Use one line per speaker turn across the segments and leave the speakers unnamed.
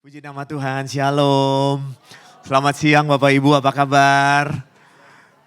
Puji nama Tuhan, Shalom. Selamat siang Bapak Ibu, apa kabar?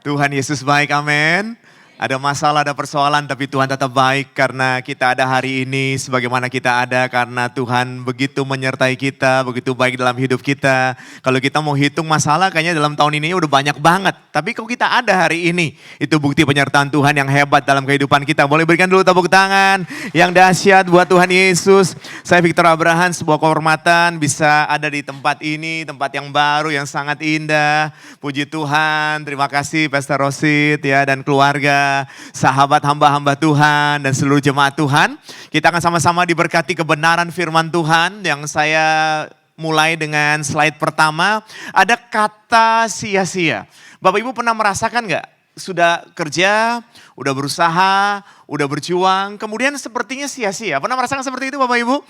Tuhan Yesus baik, amin. Ada masalah, ada persoalan, tapi Tuhan tetap baik karena kita ada hari ini sebagaimana kita ada karena Tuhan begitu menyertai kita, begitu baik dalam hidup kita. Kalau kita mau hitung masalah kayaknya dalam tahun ini udah banyak banget. Tapi kalau kita ada hari ini, itu bukti penyertaan Tuhan yang hebat dalam kehidupan kita. Boleh berikan dulu tepuk tangan yang dahsyat buat Tuhan Yesus. Saya Victor Abraham, sebuah kehormatan bisa ada di tempat ini, tempat yang baru, yang sangat indah. Puji Tuhan, terima kasih Pastor Rosid ya dan keluarga, sahabat hamba-hamba Tuhan dan seluruh jemaat Tuhan. Kita akan sama-sama diberkati kebenaran firman Tuhan yang saya mulai dengan slide pertama. Ada kata sia-sia. Bapak Ibu pernah merasakan nggak? Sudah kerja, udah berusaha, udah berjuang, kemudian sepertinya sia-sia. Pernah merasakan seperti itu Bapak Ibu?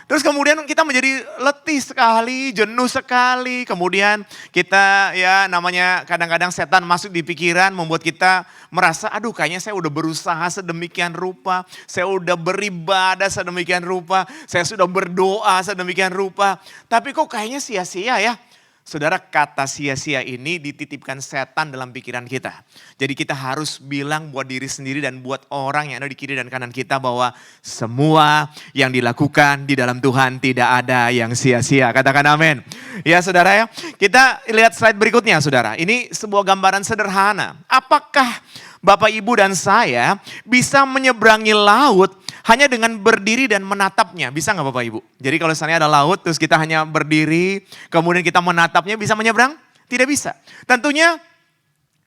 Terus kemudian kita menjadi letih sekali, jenuh sekali. Kemudian kita ya namanya kadang-kadang setan masuk di pikiran membuat kita merasa aduh kayaknya saya udah berusaha sedemikian rupa. Saya udah beribadah sedemikian rupa. Saya sudah berdoa sedemikian rupa. Tapi kok kayaknya sia-sia ya. Saudara, kata sia-sia ini dititipkan setan dalam pikiran kita. Jadi kita harus bilang buat diri sendiri dan buat orang yang ada di kiri dan kanan kita bahwa semua yang dilakukan di dalam Tuhan tidak ada yang sia-sia. Katakan amin. Ya saudara ya, kita lihat slide berikutnya saudara. Ini sebuah gambaran sederhana. Apakah Bapak Ibu dan saya bisa menyeberangi laut hanya dengan berdiri dan menatapnya? Bisa nggak Bapak Ibu? Jadi kalau misalnya ada laut terus kita hanya berdiri, kemudian kita menatapnya, bisa menyeberang? Tidak bisa. Tentunya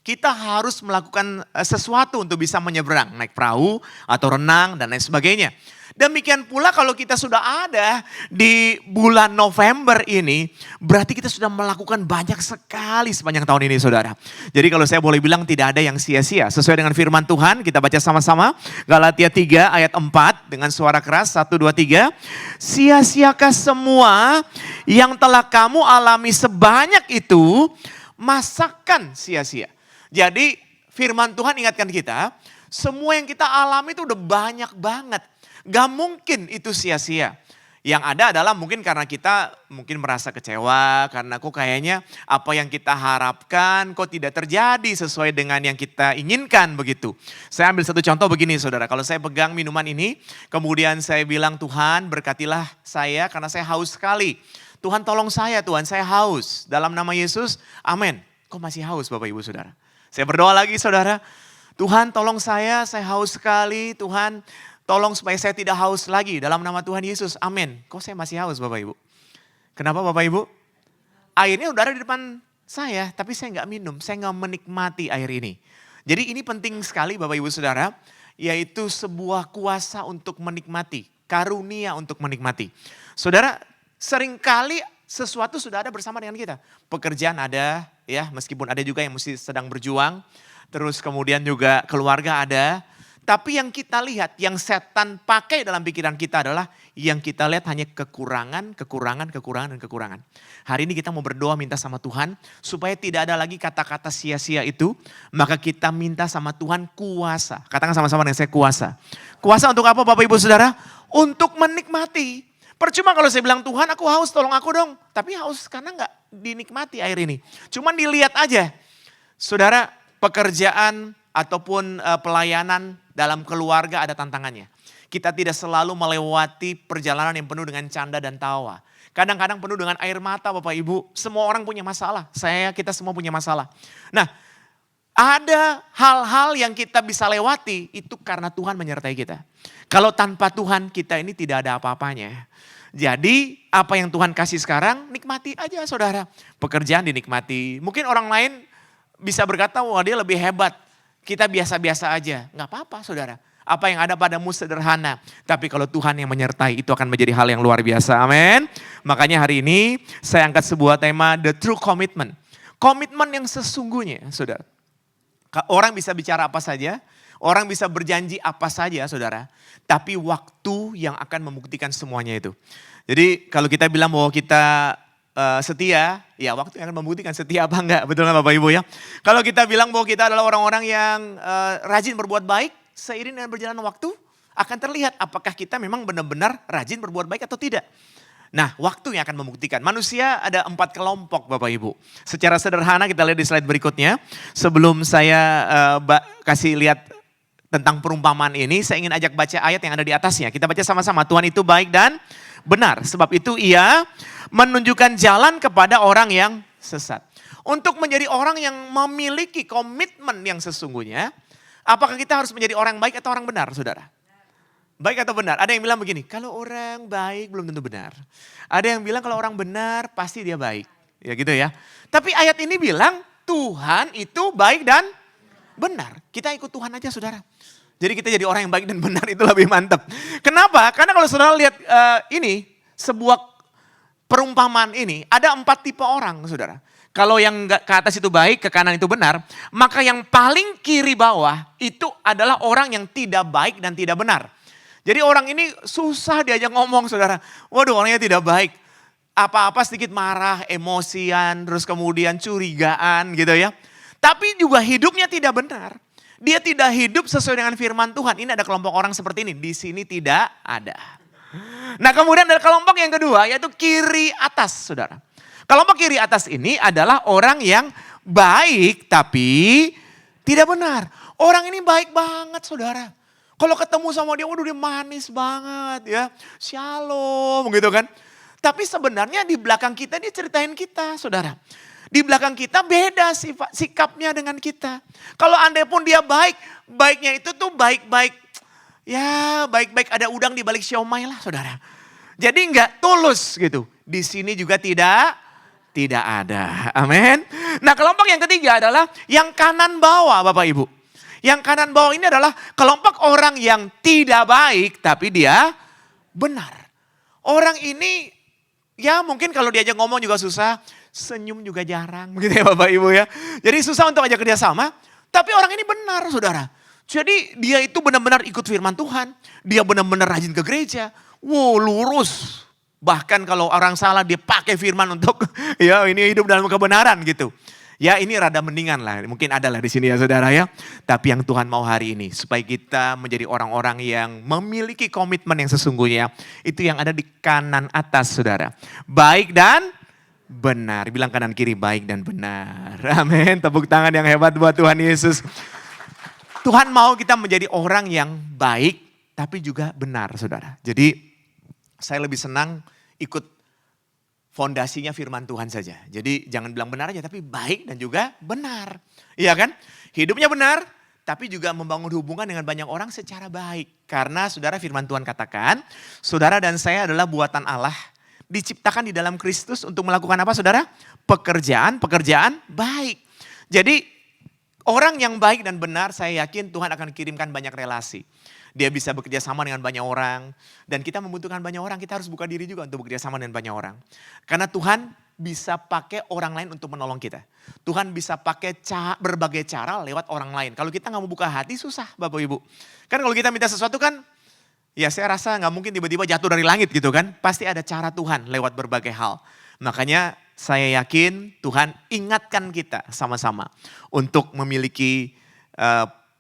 kita harus melakukan sesuatu untuk bisa menyeberang, naik perahu atau renang dan lain sebagainya. Demikian pula kalau kita sudah ada di bulan November ini, berarti kita sudah melakukan banyak sekali sepanjang tahun ini saudara. Jadi kalau saya boleh bilang tidak ada yang sia-sia. Sesuai dengan firman Tuhan, kita baca sama-sama. Galatia 3 ayat 4 dengan suara keras, 1, 2, 3. Sia-siakah semua yang telah kamu alami sebanyak itu, masakan sia-sia. Jadi firman Tuhan ingatkan kita, semua yang kita alami itu udah banyak banget. Gak mungkin itu sia-sia. Yang ada adalah mungkin karena kita mungkin merasa kecewa, karena kok kayaknya apa yang kita harapkan kok tidak terjadi sesuai dengan yang kita inginkan begitu. Saya ambil satu contoh begini saudara, kalau saya pegang minuman ini, kemudian saya bilang Tuhan berkatilah saya karena saya haus sekali. Tuhan tolong saya Tuhan, saya haus. Dalam nama Yesus, amin. Kok masih haus Bapak Ibu Saudara? Saya berdoa lagi saudara, Tuhan tolong saya haus sekali, Tuhan tolong supaya saya tidak haus lagi dalam nama Tuhan Yesus. Amin. Kok saya masih haus Bapak Ibu? Kenapa Bapak Ibu? Airnya udah ada di depan saya, tapi saya nggak minum. Saya nggak menikmati air ini. Jadi ini penting sekali Bapak Ibu Saudara, yaitu sebuah kuasa untuk menikmati. Karunia untuk menikmati. Saudara, seringkali sesuatu sudah ada bersama dengan kita. Pekerjaan ada, ya meskipun ada juga yang mesti sedang berjuang. Terus kemudian juga keluarga ada. Tapi yang kita lihat, yang setan pakai dalam pikiran kita adalah yang kita lihat hanya kekurangan, kekurangan, kekurangan, dan kekurangan. Hari ini kita mau berdoa minta sama Tuhan supaya tidak ada lagi kata-kata sia-sia itu. Maka kita minta sama Tuhan kuasa. Katakan sama-sama dengan saya kuasa. Kuasa untuk apa Bapak Ibu Saudara? Untuk menikmati. Percuma kalau saya bilang Tuhan aku haus tolong aku dong. Tapi haus karena nggak dinikmati air ini. Cuman dilihat aja. Saudara, pekerjaan ataupun pelayanan dalam keluarga ada tantangannya. Kita tidak selalu melewati perjalanan yang penuh dengan canda dan tawa. Kadang-kadang penuh dengan air mata Bapak Ibu. Semua orang punya masalah. Kita semua punya masalah. Nah, ada hal-hal yang kita bisa lewati itu karena Tuhan menyertai kita. Kalau tanpa Tuhan kita ini tidak ada apa-apanya. Jadi apa yang Tuhan kasih sekarang nikmati aja saudara. Pekerjaan dinikmati. Mungkin orang lain bisa berkata wah dia lebih hebat. Kita biasa-biasa aja, nggak apa-apa saudara. Apa yang ada padamu sederhana. Tapi kalau Tuhan yang menyertai itu akan menjadi hal yang luar biasa, amin. Makanya hari ini saya angkat sebuah tema The True Commitment. Komitmen yang sesungguhnya saudara. Orang bisa bicara apa saja, orang bisa berjanji apa saja saudara. Tapi waktu yang akan membuktikan semuanya itu. Jadi kalau kita bilang bahwa kita setia, ya waktu yang akan membuktikan setia apa enggak, betul nggak Bapak Ibu ya? Kalau kita bilang bahwa kita adalah orang-orang yang rajin berbuat baik, seiring dengan berjalan waktu akan terlihat apakah kita memang benar-benar rajin berbuat baik atau tidak. Nah, waktu yang akan membuktikan. Manusia ada 4 kelompok Bapak Ibu. Secara sederhana kita lihat di slide berikutnya. Sebelum saya kasih lihat tentang perumpamaan ini, saya ingin ajak baca ayat yang ada di atasnya. Kita baca sama-sama. Tuhan itu baik dan benar. Sebab itu ia menunjukkan jalan kepada orang yang sesat. Untuk menjadi orang yang memiliki komitmen yang sesungguhnya, apakah kita harus menjadi orang baik atau orang benar, saudara? Baik atau benar? Ada yang bilang begini, kalau orang baik belum tentu benar. Ada yang bilang kalau orang benar pasti dia baik. Ya gitu ya. Tapi ayat ini bilang Tuhan itu baik dan benar. Kita ikut Tuhan aja saudara. Jadi kita jadi orang yang baik dan benar itu lebih mantap. Kenapa? Karena kalau saudara lihat ini, sebuah perumpamaan ini, ada 4 tipe orang saudara. Kalau yang ke atas itu baik, ke kanan itu benar, maka yang paling kiri bawah itu adalah orang yang tidak baik dan tidak benar. Jadi orang ini susah diajak ngomong saudara. Waduh orangnya tidak baik. Apa-apa sedikit marah, emosian, terus kemudian curigaan gitu ya. Tapi juga hidupnya tidak benar. Dia tidak hidup sesuai dengan firman Tuhan. Ini ada kelompok orang seperti ini. Di sini tidak ada. Nah kemudian ada kelompok yang kedua yaitu kiri atas saudara. Kelompok kiri atas ini adalah orang yang baik tapi tidak benar. Orang ini baik banget saudara. Kalau ketemu sama dia, waduh dia manis banget ya. Shalom gitu kan. Tapi sebenarnya di belakang kita dia ceritain kita saudara. Di belakang kita beda sikapnya dengan kita. Kalau andai pun dia baik, baiknya itu tuh baik-baik. Ya baik-baik ada udang di balik siomay lah saudara. Jadi enggak tulus gitu. Di sini juga tidak ada. Amin. Nah kelompok yang ketiga adalah yang kanan bawah Bapak Ibu. Yang kanan bawah ini adalah kelompok orang yang tidak baik tapi dia benar. Orang ini ya mungkin kalau diajak ngomong juga susah, senyum juga jarang begitu ya Bapak Ibu ya. Jadi susah untuk ajak kerjasama, tapi orang ini benar saudara. Jadi dia itu benar-benar ikut firman Tuhan, dia benar-benar rajin ke gereja, wow lurus. Bahkan kalau orang salah dia pakai firman untuk ya ini hidup dalam kebenaran gitu. Ya ini rada mendingan lah, mungkin ada lah di sini ya saudara ya. Tapi yang Tuhan mau hari ini supaya kita menjadi orang-orang yang memiliki komitmen yang sesungguhnya. Itu yang ada di kanan atas saudara. Baik dan benar. Bilang kanan kiri baik dan benar. Amin. Tepuk tangan yang hebat buat Tuhan Yesus. Tuhan mau kita menjadi orang yang baik tapi juga benar saudara. Jadi saya lebih senang ikut fondasinya firman Tuhan saja. Jadi jangan bilang benar aja tapi baik dan juga benar. Iya kan? Hidupnya benar tapi juga membangun hubungan dengan banyak orang secara baik. Karena saudara firman Tuhan katakan, saudara dan saya adalah buatan Allah. Diciptakan di dalam Kristus untuk melakukan apa saudara? Pekerjaan baik. Jadi orang yang baik dan benar saya yakin Tuhan akan kirimkan banyak relasi. Dia bisa bekerja sama dengan banyak orang. Dan kita membutuhkan banyak orang, kita harus buka diri juga untuk bekerja sama dengan banyak orang. Karena Tuhan bisa pakai orang lain untuk menolong kita. Tuhan bisa pakai berbagai cara lewat orang lain. Kalau kita gak mau buka hati susah Bapak Ibu. Kan kalau kita minta sesuatu kan, ya saya rasa gak mungkin tiba-tiba jatuh dari langit gitu kan. Pasti ada cara Tuhan lewat berbagai hal. Makanya saya yakin Tuhan ingatkan kita sama-sama untuk memiliki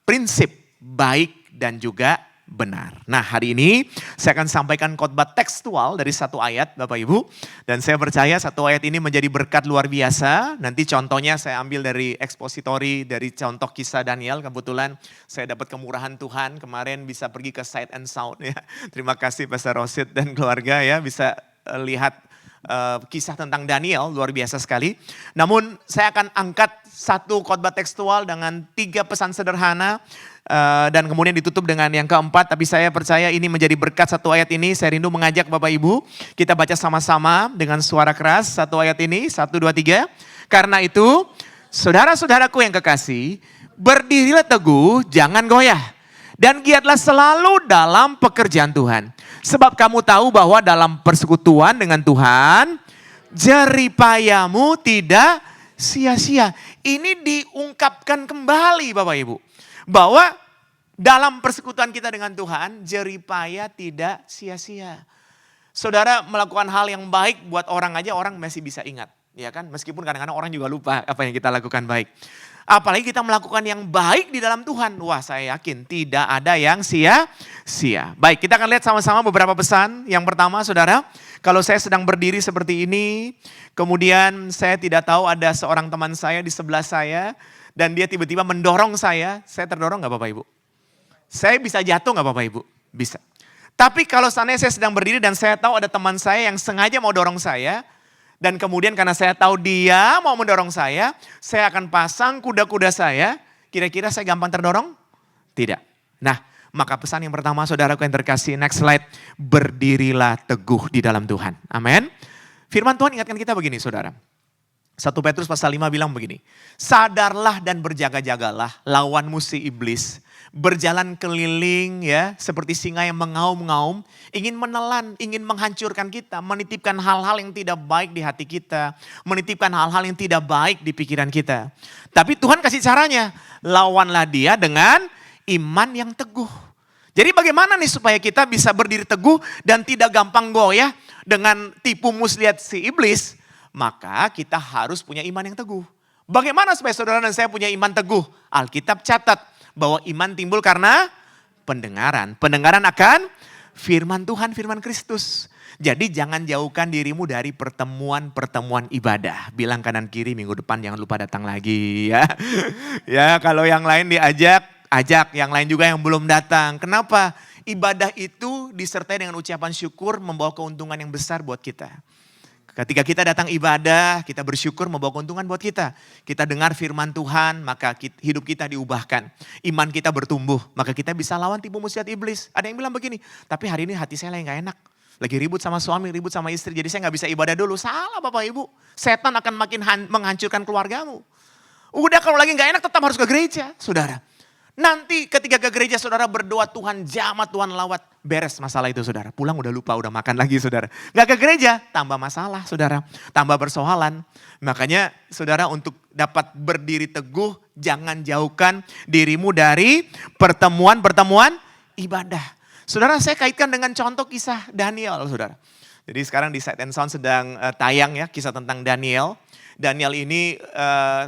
prinsip baik dan juga benar. Nah hari ini saya akan sampaikan khotbah tekstual dari satu ayat Bapak Ibu. Dan saya percaya satu ayat ini menjadi berkat luar biasa. Nanti contohnya saya ambil dari ekspositori, dari contoh kisah Daniel. Kebetulan saya dapat kemurahan Tuhan kemarin bisa pergi ke Sight and Sound ya. Terima kasih Pastor Rosid dan keluarga ya bisa lihat kisah tentang Daniel luar biasa sekali. Namun saya akan angkat satu khotbah tekstual dengan 3 pesan sederhana. Dan kemudian ditutup dengan yang keempat, tapi saya percaya ini menjadi berkat satu ayat ini. Saya rindu mengajak Bapak Ibu, kita baca sama-sama dengan suara keras satu ayat ini, 1, 2, 3. Karena itu, saudara-saudaraku yang kekasih, berdirilah teguh, jangan goyah. Dan giatlah selalu dalam pekerjaan Tuhan. Sebab kamu tahu bahwa dalam persekutuan dengan Tuhan, jeripayamu tidak sia-sia. Ini diungkapkan kembali Bapak Ibu. Bahwa dalam persekutuan kita dengan Tuhan, jeripaya tidak sia-sia. Saudara melakukan hal yang baik buat orang aja, orang masih bisa ingat. Ya kan, meskipun kadang-kadang orang juga lupa apa yang kita lakukan baik. Apalagi kita melakukan yang baik di dalam Tuhan. Wah, saya yakin tidak ada yang sia-sia. Baik, kita akan lihat sama-sama beberapa pesan. Yang pertama, saudara, kalau saya sedang berdiri seperti ini, kemudian saya tidak tahu ada seorang teman saya di sebelah saya, dan dia tiba-tiba mendorong saya terdorong nggak Bapak Ibu? Saya bisa jatuh nggak Bapak Ibu? Bisa. Tapi kalau seandainya saya sedang berdiri dan saya tahu ada teman saya yang sengaja mau dorong saya, dan kemudian karena saya tahu dia mau mendorong saya akan pasang kuda-kuda saya, kira-kira saya gampang terdorong? Tidak. Nah, maka pesan yang pertama saudaraku yang terkasih, next slide, berdirilah teguh di dalam Tuhan. Amin. Firman Tuhan ingatkan kita begini saudara. 1 Petrus pasal 5 bilang begini, sadarlah dan berjaga-jagalah lawan musuh iblis, berjalan keliling ya seperti singa yang mengaum-ngaum, ingin menelan, ingin menghancurkan kita, menitipkan hal-hal yang tidak baik di hati kita, menitipkan hal-hal yang tidak baik di pikiran kita. Tapi Tuhan kasih caranya, lawanlah dia dengan iman yang teguh. Jadi bagaimana nih supaya kita bisa berdiri teguh dan tidak gampang goyah dengan tipu muslihat si iblis? Maka kita harus punya iman yang teguh. Bagaimana supaya saudara dan saya punya iman teguh? Alkitab catat bahwa iman timbul karena pendengaran. Pendengaran akan firman Tuhan, firman Kristus. Jadi jangan jauhkan dirimu dari pertemuan-pertemuan ibadah. Bilang kanan kiri minggu depan jangan lupa datang lagi ya. Ya kalau yang lain diajak, ajak. Yang lain juga yang belum datang. Kenapa? Ibadah itu disertai dengan ucapan syukur membawa keuntungan yang besar buat kita. Ketika kita datang ibadah, kita bersyukur membawa keuntungan buat kita. Kita dengar firman Tuhan, maka hidup kita diubahkan. Iman kita bertumbuh, maka kita bisa lawan tipu muslihat iblis. Ada yang bilang begini, tapi hari ini hati saya lagi gak enak. Lagi ribut sama suami, ribut sama istri, jadi saya gak bisa ibadah dulu. Salah Bapak Ibu, setan akan makin menghancurkan keluargamu. Udah kalau lagi gak enak tetap harus ke gereja, saudara. Nanti ketika ke gereja saudara berdoa Tuhan jamah, Tuhan lawat. Beres masalah itu saudara. Pulang udah lupa, udah makan lagi saudara. Gak ke gereja, tambah masalah saudara. Tambah persoalan. Makanya saudara untuk dapat berdiri teguh, jangan jauhkan dirimu dari pertemuan-pertemuan ibadah. Saudara saya kaitkan dengan contoh kisah Daniel saudara. Jadi sekarang di Sight and Sound sedang tayang ya kisah tentang Daniel. Daniel ini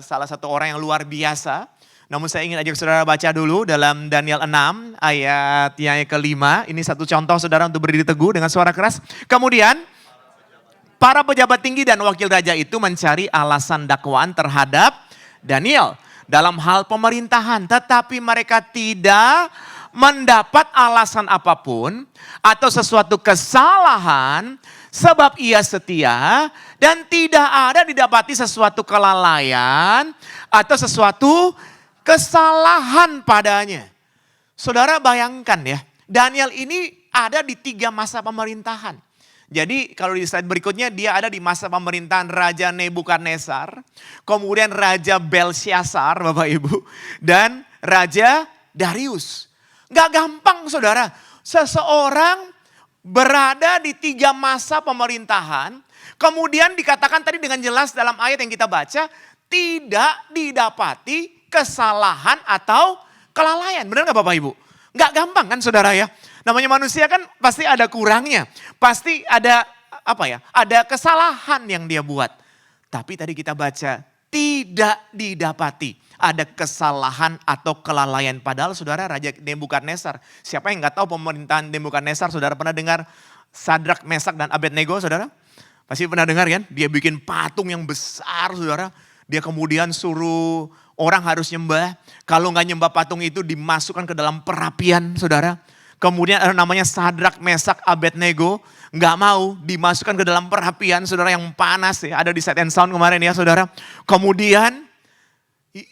salah satu orang yang luar biasa. Namun saya ingin ajak saudara baca dulu dalam Daniel 6 ayat yang kelima. Ini satu contoh saudara untuk berdiri teguh dengan suara keras. Kemudian para pejabat tinggi dan wakil raja itu mencari alasan dakwaan terhadap Daniel dalam hal pemerintahan. Tetapi mereka tidak mendapat alasan apapun atau sesuatu kesalahan sebab ia setia dan tidak ada didapati sesuatu kelalaian atau sesuatu kesalahan padanya. Saudara bayangkan ya, Daniel ini ada di 3 masa pemerintahan. Jadi kalau di slide berikutnya dia ada di masa pemerintahan Raja Nebukadnezar, kemudian Raja Belsyazar Bapak Ibu, dan Raja Darius. Gak gampang saudara, seseorang berada di 3 masa pemerintahan, kemudian dikatakan tadi dengan jelas dalam ayat yang kita baca, tidak didapati kesalahan atau kelalaian. Benar gak Bapak Ibu? Gak gampang kan saudara ya. Namanya manusia kan pasti ada kurangnya. Pasti ada ada kesalahan yang dia buat. Tapi tadi kita baca tidak didapati ada kesalahan atau kelalaian. Padahal saudara Raja Nebukadnezar. Siapa yang gak tahu pemerintahan Nebukadnezar? Saudara pernah dengar Sadrak, Mesak dan Abednego saudara? Pasti pernah dengar kan? Dia bikin patung yang besar saudara. Dia kemudian suruh orang harus nyembah. Kalau nggak nyembah patung itu dimasukkan ke dalam perapian saudara. Kemudian ada namanya Sadrak, Mesak, Abednego. Nggak mau dimasukkan ke dalam perapian saudara yang panas ya. Ada di Sight and Sound kemarin ya saudara. Kemudian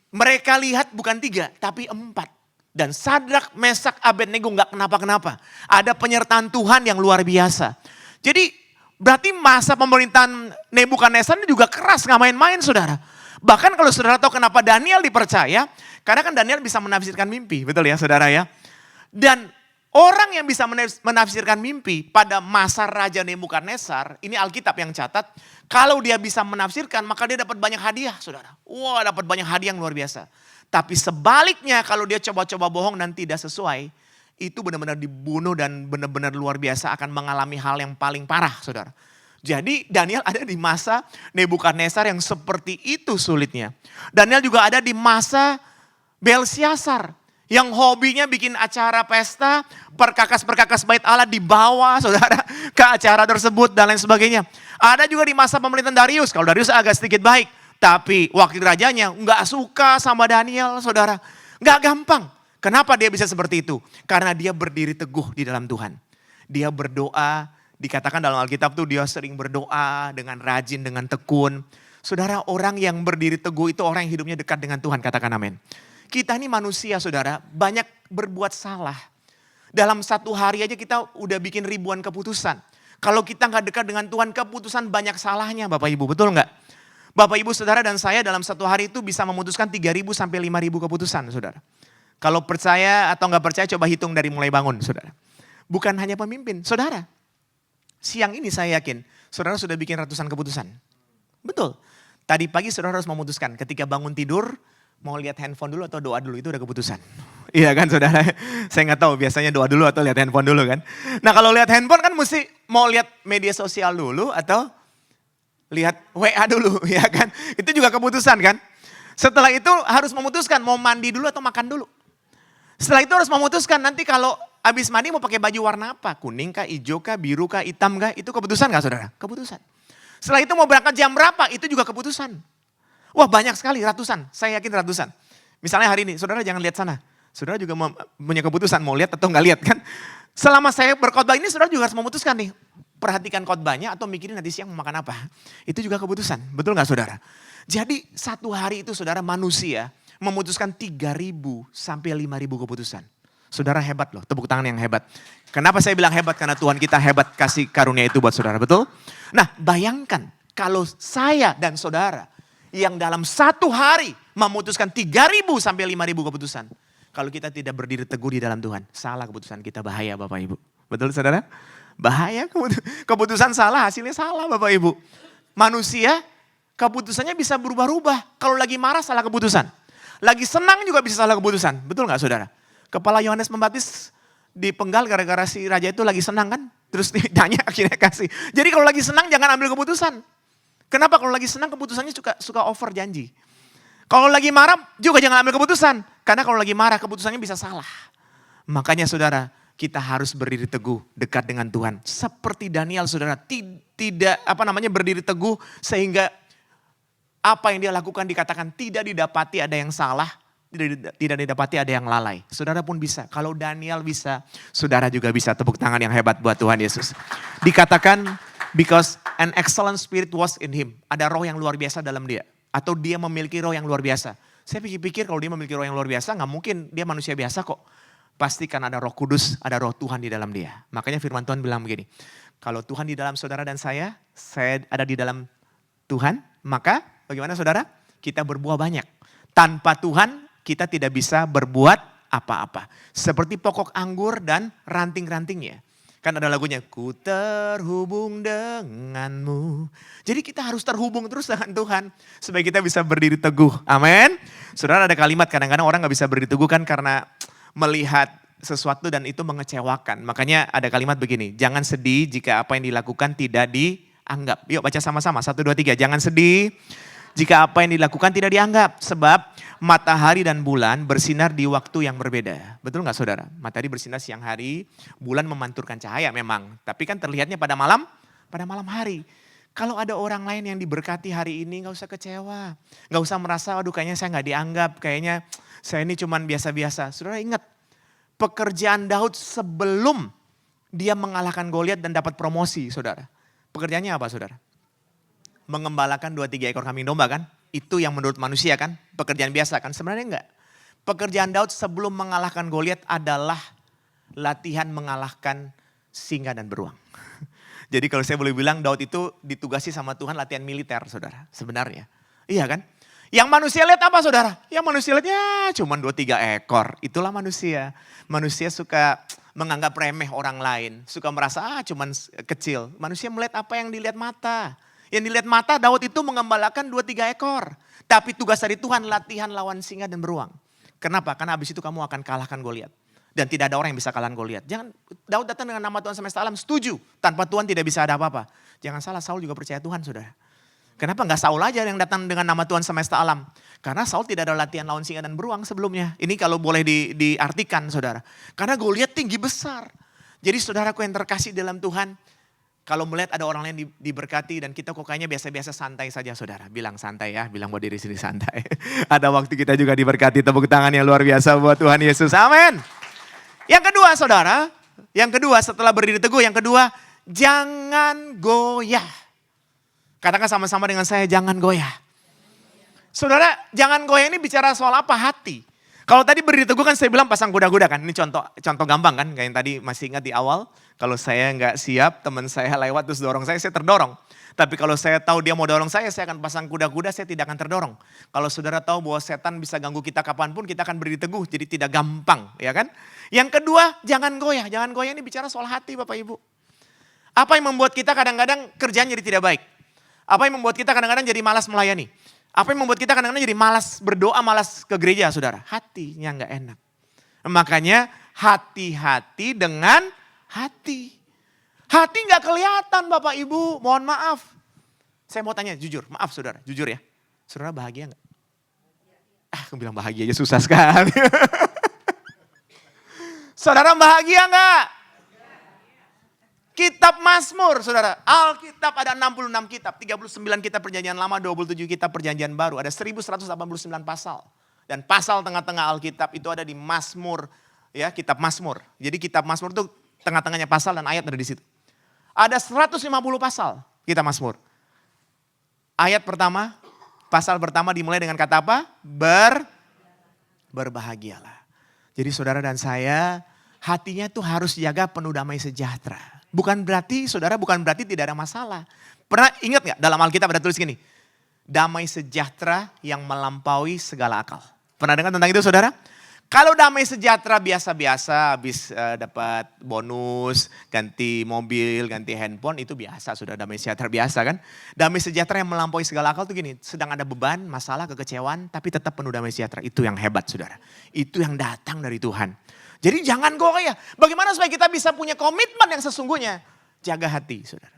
mereka lihat bukan 3 tapi 4. Dan Sadrak, Mesak, Abednego nggak kenapa-kenapa. Ada penyertaan Tuhan yang luar biasa. Jadi berarti masa pemerintahan Nebukadnezar ini juga keras, nggak main-main saudara. Bahkan kalau saudara tahu kenapa Daniel dipercaya, karena kan Daniel bisa menafsirkan mimpi, betul ya saudara ya. Dan orang yang bisa menafsirkan mimpi pada masa Raja Nebukadnezar, ini Alkitab yang catat, kalau dia bisa menafsirkan maka dia dapat banyak hadiah saudara. Wah dapat banyak hadiah yang luar biasa. Tapi sebaliknya kalau dia coba-coba bohong dan tidak sesuai, itu benar-benar dibunuh dan benar-benar luar biasa akan mengalami hal yang paling parah saudara. Jadi Daniel ada di masa Nebukadnezar yang seperti itu sulitnya. Daniel juga ada di masa Belsyazar yang hobinya bikin acara pesta, perkakas-perkakas bait Allah dibawa saudara ke acara tersebut dan lain sebagainya. Ada juga di masa pemerintahan Darius, kalau Darius agak sedikit baik, tapi wakil rajanya nggak suka sama Daniel saudara. Nggak gampang. Kenapa dia bisa seperti itu? Karena dia berdiri teguh di dalam Tuhan. Dia berdoa, dikatakan dalam Alkitab tuh dia sering berdoa dengan rajin, dengan tekun. Saudara, orang yang berdiri teguh itu orang yang hidupnya dekat dengan Tuhan, katakan amin. Kita ini manusia saudara, banyak berbuat salah. Dalam satu hari aja kita udah bikin ribuan keputusan. Kalau kita nggak dekat dengan Tuhan, keputusan banyak salahnya Bapak Ibu, betul nggak? Bapak Ibu saudara dan saya dalam satu hari itu bisa memutuskan 3.000 sampai 5.000 keputusan saudara. Kalau percaya atau nggak percaya coba hitung dari mulai bangun saudara. Bukan hanya pemimpin, saudara. Siang ini saya yakin saudara sudah bikin ratusan keputusan. Betul. Tadi pagi saudara harus memutuskan ketika bangun tidur mau lihat handphone dulu atau doa dulu, itu udah keputusan. Iya kan saudara? Saya nggak tahu biasanya doa dulu atau lihat handphone dulu kan. Nah kalau lihat handphone kan mesti mau lihat media sosial dulu atau lihat WA dulu ya kan. Itu juga keputusan kan. Setelah itu harus memutuskan mau mandi dulu atau makan dulu. Setelah itu harus memutuskan nanti kalau habis mandi mau pakai baju warna apa? Kuning kah, hijau kah, biru kah, hitam kah? Itu keputusan gak saudara? Keputusan. Setelah itu mau berangkat jam berapa? Itu juga keputusan. Wah banyak sekali, ratusan. Saya yakin ratusan. Misalnya hari ini, saudara jangan lihat sana. Saudara juga punya keputusan mau lihat atau nggak lihat kan. Selama saya berkhotbah ini saudara juga harus memutuskan nih. Perhatikan khotbahnya atau mikirin nanti siang mau makan apa. Itu juga keputusan, betul nggak saudara? Jadi satu hari itu saudara manusia memutuskan 3.000 sampai 5.000 keputusan. Saudara hebat loh, tepuk tangan yang hebat. Kenapa saya bilang hebat? Karena Tuhan kita hebat kasih karunia itu buat saudara, betul? Nah bayangkan kalau saya dan saudara yang dalam satu hari memutuskan 3.000 sampai 5.000 keputusan. Kalau kita tidak berdiri teguh di dalam Tuhan, salah keputusan kita, bahaya Bapak Ibu. Betul saudara? Bahaya keputusan salah, hasilnya salah Bapak Ibu. Manusia keputusannya bisa berubah-ubah. Kalau lagi marah salah keputusan. Lagi senang juga bisa salah keputusan. Betul gak saudara? Kepala Yohanes Pembaptis dipenggal gara-gara si raja itu lagi senang kan. Terus ditanya akhirnya kasih. Jadi kalau lagi senang jangan ambil keputusan. Kenapa? Kalau lagi senang keputusannya suka over janji. Kalau lagi marah juga jangan ambil keputusan. Karena kalau lagi marah keputusannya bisa salah. Makanya saudara, kita harus berdiri teguh dekat dengan Tuhan. Seperti Daniel saudara, tidak berdiri teguh sehingga apa yang dia lakukan dikatakan tidak didapati ada yang salah, tidak didapati ada yang lalai. Saudara pun bisa. Kalau Daniel bisa, saudara juga bisa. Tepuk tangan yang hebat buat Tuhan Yesus. Dikatakan because an excellent spirit was in him. Ada roh yang luar biasa dalam dia. Atau dia memiliki roh yang luar biasa. Saya pikir-pikir kalau dia memiliki roh yang luar biasa, gak mungkin dia manusia biasa kok. Pasti kan ada roh kudus, ada roh Tuhan di dalam dia. Makanya firman Tuhan bilang begini. Kalau Tuhan di dalam saudara dan saya ada di dalam Tuhan, maka bagaimana saudara? Kita berbuah banyak. Tanpa Tuhan kita tidak bisa berbuat apa-apa. Seperti pokok anggur dan ranting-rantingnya. Kan ada lagunya, ku terhubung denganmu. Jadi kita harus terhubung terus dengan Tuhan. Supaya kita bisa berdiri teguh. Amin. Saudara ada kalimat kadang-kadang orang gak bisa berdiri teguh kan karena melihat sesuatu dan itu mengecewakan. Makanya ada kalimat begini, jangan sedih jika apa yang dilakukan tidak dianggap. Yuk baca sama-sama, 1, 2, 3. Jangan sedih jika apa yang dilakukan tidak dianggap. Sebab matahari dan bulan bersinar di waktu yang berbeda. Betul gak saudara? Matahari bersinar siang hari, bulan memanturkan cahaya memang. Tapi kan terlihatnya pada malam hari. Kalau ada orang lain yang diberkati hari ini gak usah kecewa. Gak usah merasa, aduh kayaknya saya gak dianggap. Kayaknya saya ini cuman biasa-biasa. Saudara ingat, pekerjaan Daud sebelum dia mengalahkan Goliat dan dapat promosi saudara. Pekerjaannya apa saudara? Mengembalakan 2-3 ekor kambing domba kan? Itu yang menurut manusia kan? Pekerjaan biasa kan? Sebenarnya enggak. Pekerjaan Daud sebelum mengalahkan Goliat adalah latihan mengalahkan singa dan beruang. Jadi kalau saya boleh bilang Daud itu ditugasi sama Tuhan latihan militer saudara. Sebenarnya. Iya kan? Yang manusia lihat apa saudara? Yang manusia lihat ya cuma 2-3 ekor. Itulah manusia. Manusia suka menganggap remeh orang lain. Suka merasa cuman kecil. Manusia melihat apa yang dilihat mata. Yang dilihat mata Daud itu mengembalakan 2-3 ekor. Tapi tugas dari Tuhan latihan lawan singa dan beruang. Kenapa? Karena habis itu kamu akan kalahkan Goliat. Dan tidak ada orang yang bisa kalahkan Goliat. Jangan, Daud datang dengan nama Tuhan semesta alam, setuju. Tanpa Tuhan tidak bisa ada apa-apa. Jangan salah, Saul juga percaya Tuhan, saudara. Kenapa nggak Saul aja yang datang dengan nama Tuhan semesta alam? Karena Saul tidak ada latihan lawan singa dan beruang sebelumnya. Ini kalau boleh diartikan, saudara. Karena Goliat tinggi besar. Jadi saudaraku yang terkasih dalam Tuhan, kalau melihat ada orang lain diberkati dan kita kok kayaknya biasa-biasa santai saja, saudara. Bilang santai ya, bilang buat diri sendiri santai. Ada waktu kita juga diberkati, tepuk tangan yang luar biasa buat Tuhan Yesus. Amin. Yang kedua, saudara, yang kedua setelah berdiri teguh, yang kedua, jangan goyah. Katakan sama-sama dengan saya, jangan goyah. Saudara, jangan goyah ini bicara soal apa? Hati. Kalau tadi berdiri teguh kan saya bilang pasang kuda-kuda kan. Ini contoh gampang kan, kayak yang tadi masih ingat di awal. Kalau saya nggak siap, teman saya lewat terus dorong saya terdorong. Tapi kalau saya tahu dia mau dorong saya akan pasang kuda-kuda, saya tidak akan terdorong. Kalau saudara tahu bahwa setan bisa ganggu kita kapanpun, kita akan berdiri teguh, jadi tidak gampang, ya kan? Yang kedua, jangan goyah. Jangan goyah ini bicara soal hati Bapak Ibu. Apa yang membuat kita kadang-kadang kerjaan jadi tidak baik? Apa yang membuat kita kadang-kadang jadi malas melayani? Apa yang membuat kita kadang-kadang jadi malas berdoa, malas ke gereja, saudara? Hatinya nggak enak. Makanya hati-hati dengan hati. Hati nggak kelihatan Bapak Ibu, mohon maaf. Saya mau tanya jujur, maaf saudara, jujur ya. Saudara bahagia nggak? Aku bilang bahagia aja susah sekali. Saudara bahagia nggak? Kitab Mazmur saudara, Alkitab ada 66 kitab, 39 kitab perjanjian lama, 27 kitab perjanjian baru. Ada 1189 pasal. Dan pasal tengah-tengah Alkitab itu ada di Mazmur, ya kitab Mazmur. Jadi kitab Mazmur itu tengah-tengahnya pasal dan ayat ada di situ. Ada 150 pasal kitab Mazmur. Ayat pertama, pasal pertama dimulai dengan kata apa? Berbahagialah. Jadi saudara dan saya hatinya tuh harus jaga penuh damai sejahtera. Bukan berarti tidak ada masalah. Pernah ingat gak dalam Alkitab ada tulis gini. Damai sejahtera yang melampaui segala akal. Pernah dengar tentang itu saudara? Kalau damai sejahtera biasa-biasa, habis dapat bonus, ganti mobil, ganti handphone, itu biasa, sudah damai sejahtera biasa kan. Damai sejahtera yang melampaui segala akal tuh gini, sedang ada beban, masalah, kekecewaan, tapi tetap penuh damai sejahtera. Itu yang hebat saudara. Itu yang datang dari Tuhan. Jadi jangan goyah. Bagaimana supaya kita bisa punya komitmen yang sesungguhnya? Jaga hati saudara.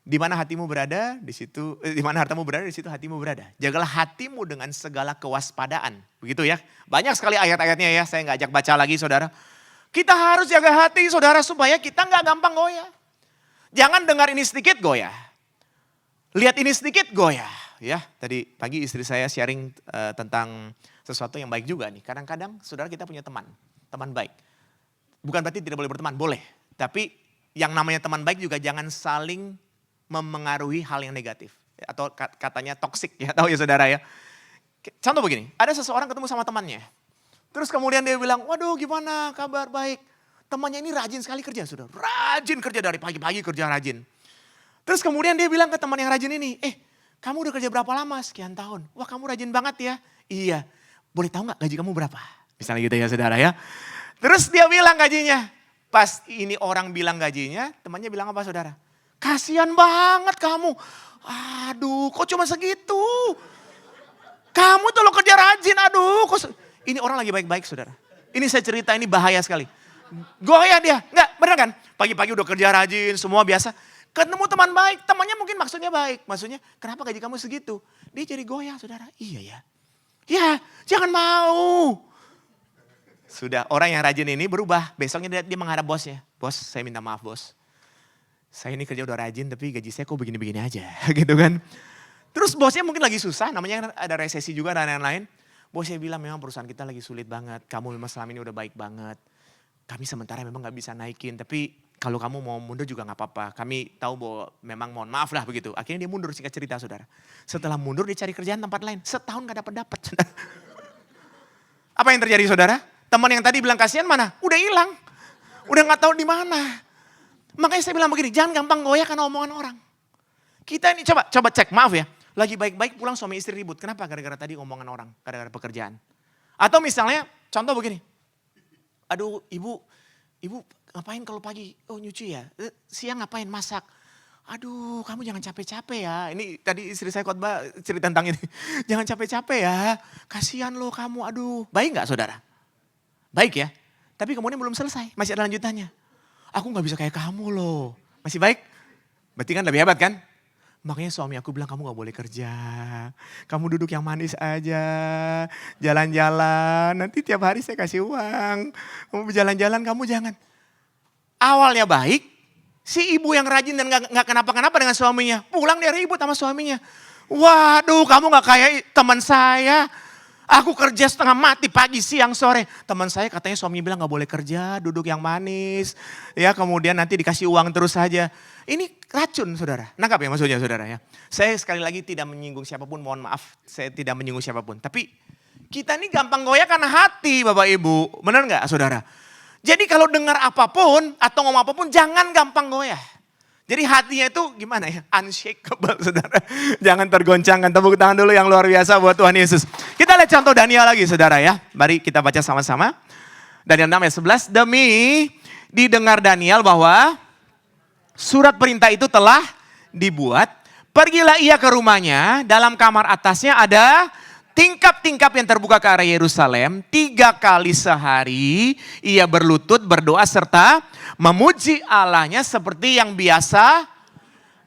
Di mana hatimu berada, di situ, di mana hartamu berada, di situ hatimu berada. Jagalah hatimu dengan segala kewaspadaan. Begitu ya. Banyak sekali ayat-ayatnya ya, saya nggak ajak baca lagi saudara. Kita harus jaga hati saudara supaya kita nggak gampang goyah. Jangan dengar ini sedikit goyah. Lihat ini sedikit goyah. Ya, tadi pagi istri saya sharing tentang sesuatu yang baik juga nih. Kadang-kadang saudara kita punya teman baik. Bukan berarti tidak boleh berteman, boleh. Tapi yang namanya teman baik juga jangan saling memengaruhi hal yang negatif. Atau katanya toksik ya, tahu ya saudara ya. Contoh begini, ada seseorang ketemu sama temannya. Terus kemudian dia bilang, waduh gimana kabar baik. Temannya ini rajin sekali kerja saudara. Rajin kerja dari pagi-pagi kerja rajin. Terus kemudian dia bilang ke teman yang rajin ini, kamu udah kerja berapa lama? Sekian tahun. Wah kamu rajin banget ya. Iya, boleh tahu gak gaji kamu berapa? Misalnya gitu ya saudara ya. Terus dia bilang gajinya. Pas ini orang bilang gajinya, temannya bilang apa saudara? Kasian banget kamu. Aduh kok cuma segitu. Kamu tuh lo kerja rajin aduh. Ini orang lagi baik-baik saudara. Ini saya cerita ini bahaya sekali. Goyah dia. Enggak bener kan. Pagi-pagi udah kerja rajin semua biasa. Ketemu teman baik. Temannya mungkin maksudnya baik. Maksudnya kenapa gaji kamu segitu. Dia jadi goyah saudara. Iya ya. Ya jangan mau. Sudah orang yang rajin ini berubah. Besoknya dia menghadap bosnya. Bos saya minta maaf bos. Saya ini kerja udah rajin tapi gaji saya kok begini-begini aja gitu kan. Terus bosnya mungkin lagi susah, namanya ada resesi juga dan lain-lain. Bosnya bilang memang perusahaan kita lagi sulit banget, kamu memang selama ini udah baik banget. Kami sementara memang gak bisa naikin, tapi kalau kamu mau mundur juga gak apa-apa. Kami tahu bahwa memang mohon maaf lah begitu. Akhirnya dia mundur, singkat cerita saudara. Setelah mundur dia cari kerjaan tempat lain, setahun gak dapat saudara. Apa yang terjadi saudara? Teman yang tadi bilang kasihan mana? Udah hilang, udah gak tahu di mana. Makanya saya bilang begini, jangan gampang goyah karena omongan orang. Kita ini coba cek, maaf ya. Lagi baik-baik pulang suami istri ribut. Kenapa? Gara-gara tadi omongan orang, gara-gara pekerjaan. Atau misalnya contoh begini. Aduh ibu ngapain kalau pagi? Oh nyuci ya. Siang ngapain? Masak. Aduh kamu jangan capek-capek ya. Ini tadi istri saya khotbah cerita tentang ini. Jangan capek-capek ya. Kasihan loh kamu, aduh. Baik gak saudara? Baik ya. Tapi kemudian belum selesai, masih ada lanjutannya. Aku gak bisa kayak kamu loh. Masih baik? Berarti kan lebih hebat kan? Makanya suami aku bilang kamu gak boleh kerja. Kamu duduk yang manis aja. Jalan-jalan, nanti tiap hari saya kasih uang. Kamu berjalan-jalan kamu jangan. Awalnya baik, si ibu yang rajin dan gak kenapa-kenapa dengan suaminya. Pulang dia ribut sama suaminya. Waduh kamu gak kayak teman saya. Aku kerja setengah mati pagi, siang, sore. Teman saya katanya suami bilang gak boleh kerja, duduk yang manis. Ya kemudian nanti dikasih uang terus saja. Ini racun saudara, nangkap ya maksudnya saudara ya. Saya sekali lagi tidak menyinggung siapapun, mohon maaf. Saya tidak menyinggung siapapun. Tapi kita ini gampang goyah karena hati Bapak Ibu. Benar gak saudara? Jadi kalau dengar apapun atau ngomong apapun jangan gampang goyah. Jadi hatinya itu gimana ya? Unshakable saudara. Jangan tergoncangkan. Tepuk tangan dulu yang luar biasa buat Tuhan Yesus. Kita lihat contoh Daniel lagi saudara ya. Mari kita baca sama-sama. Daniel 6 ayat 11. Demi didengar Daniel bahwa surat perintah itu telah dibuat. Pergilah ia ke rumahnya. Dalam kamar atasnya ada tingkap-tingkap yang terbuka ke arah Yerusalem. 3 kali sehari ia berlutut, berdoa serta memuji Allahnya seperti yang biasa.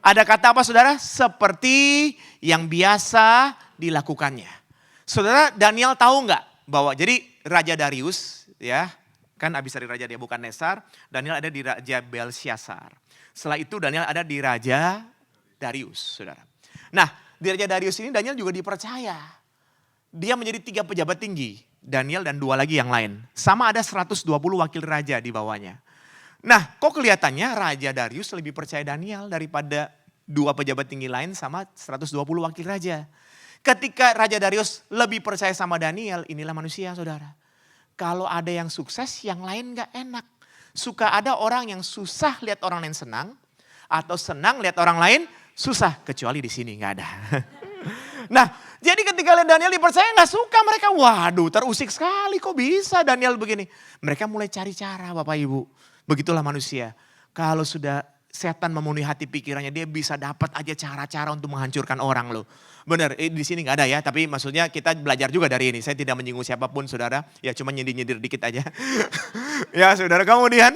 Ada kata apa saudara? Seperti yang biasa dilakukannya. Saudara Daniel tahu nggak bahwa jadi Raja Darius ya. Kan habis dari Raja Nebukadnezar, Daniel ada di Raja Belsyazar. Setelah itu Daniel ada di Raja Darius saudara. Nah di Raja Darius ini Daniel juga dipercaya. Dia menjadi 3 pejabat tinggi. Daniel dan 2 lagi yang lain. Sama ada 120 wakil raja di bawahnya. Nah kok kelihatannya Raja Darius lebih percaya Daniel daripada 2 pejabat tinggi lain sama 120 wakil raja. Ketika Raja Darius lebih percaya sama Daniel, inilah manusia saudara. Kalau ada yang sukses, yang lain gak enak. Suka ada orang yang susah lihat orang lain senang. Atau senang lihat orang lain susah. Kecuali di sini gak ada. Nah, jadi ketika lihat Daniel dipercaya gak suka mereka. Waduh, terusik sekali kok bisa Daniel begini. Mereka mulai cari cara Bapak Ibu. Begitulah manusia. Kalau sudah setan memenuhi hati pikirannya, dia bisa dapat aja cara-cara untuk menghancurkan orang loh. Benar, di sini gak ada ya, tapi maksudnya kita belajar juga dari ini. Saya tidak menyinggung siapapun saudara, ya cuma nyindir-nyindir dikit aja. Ya saudara, kemudian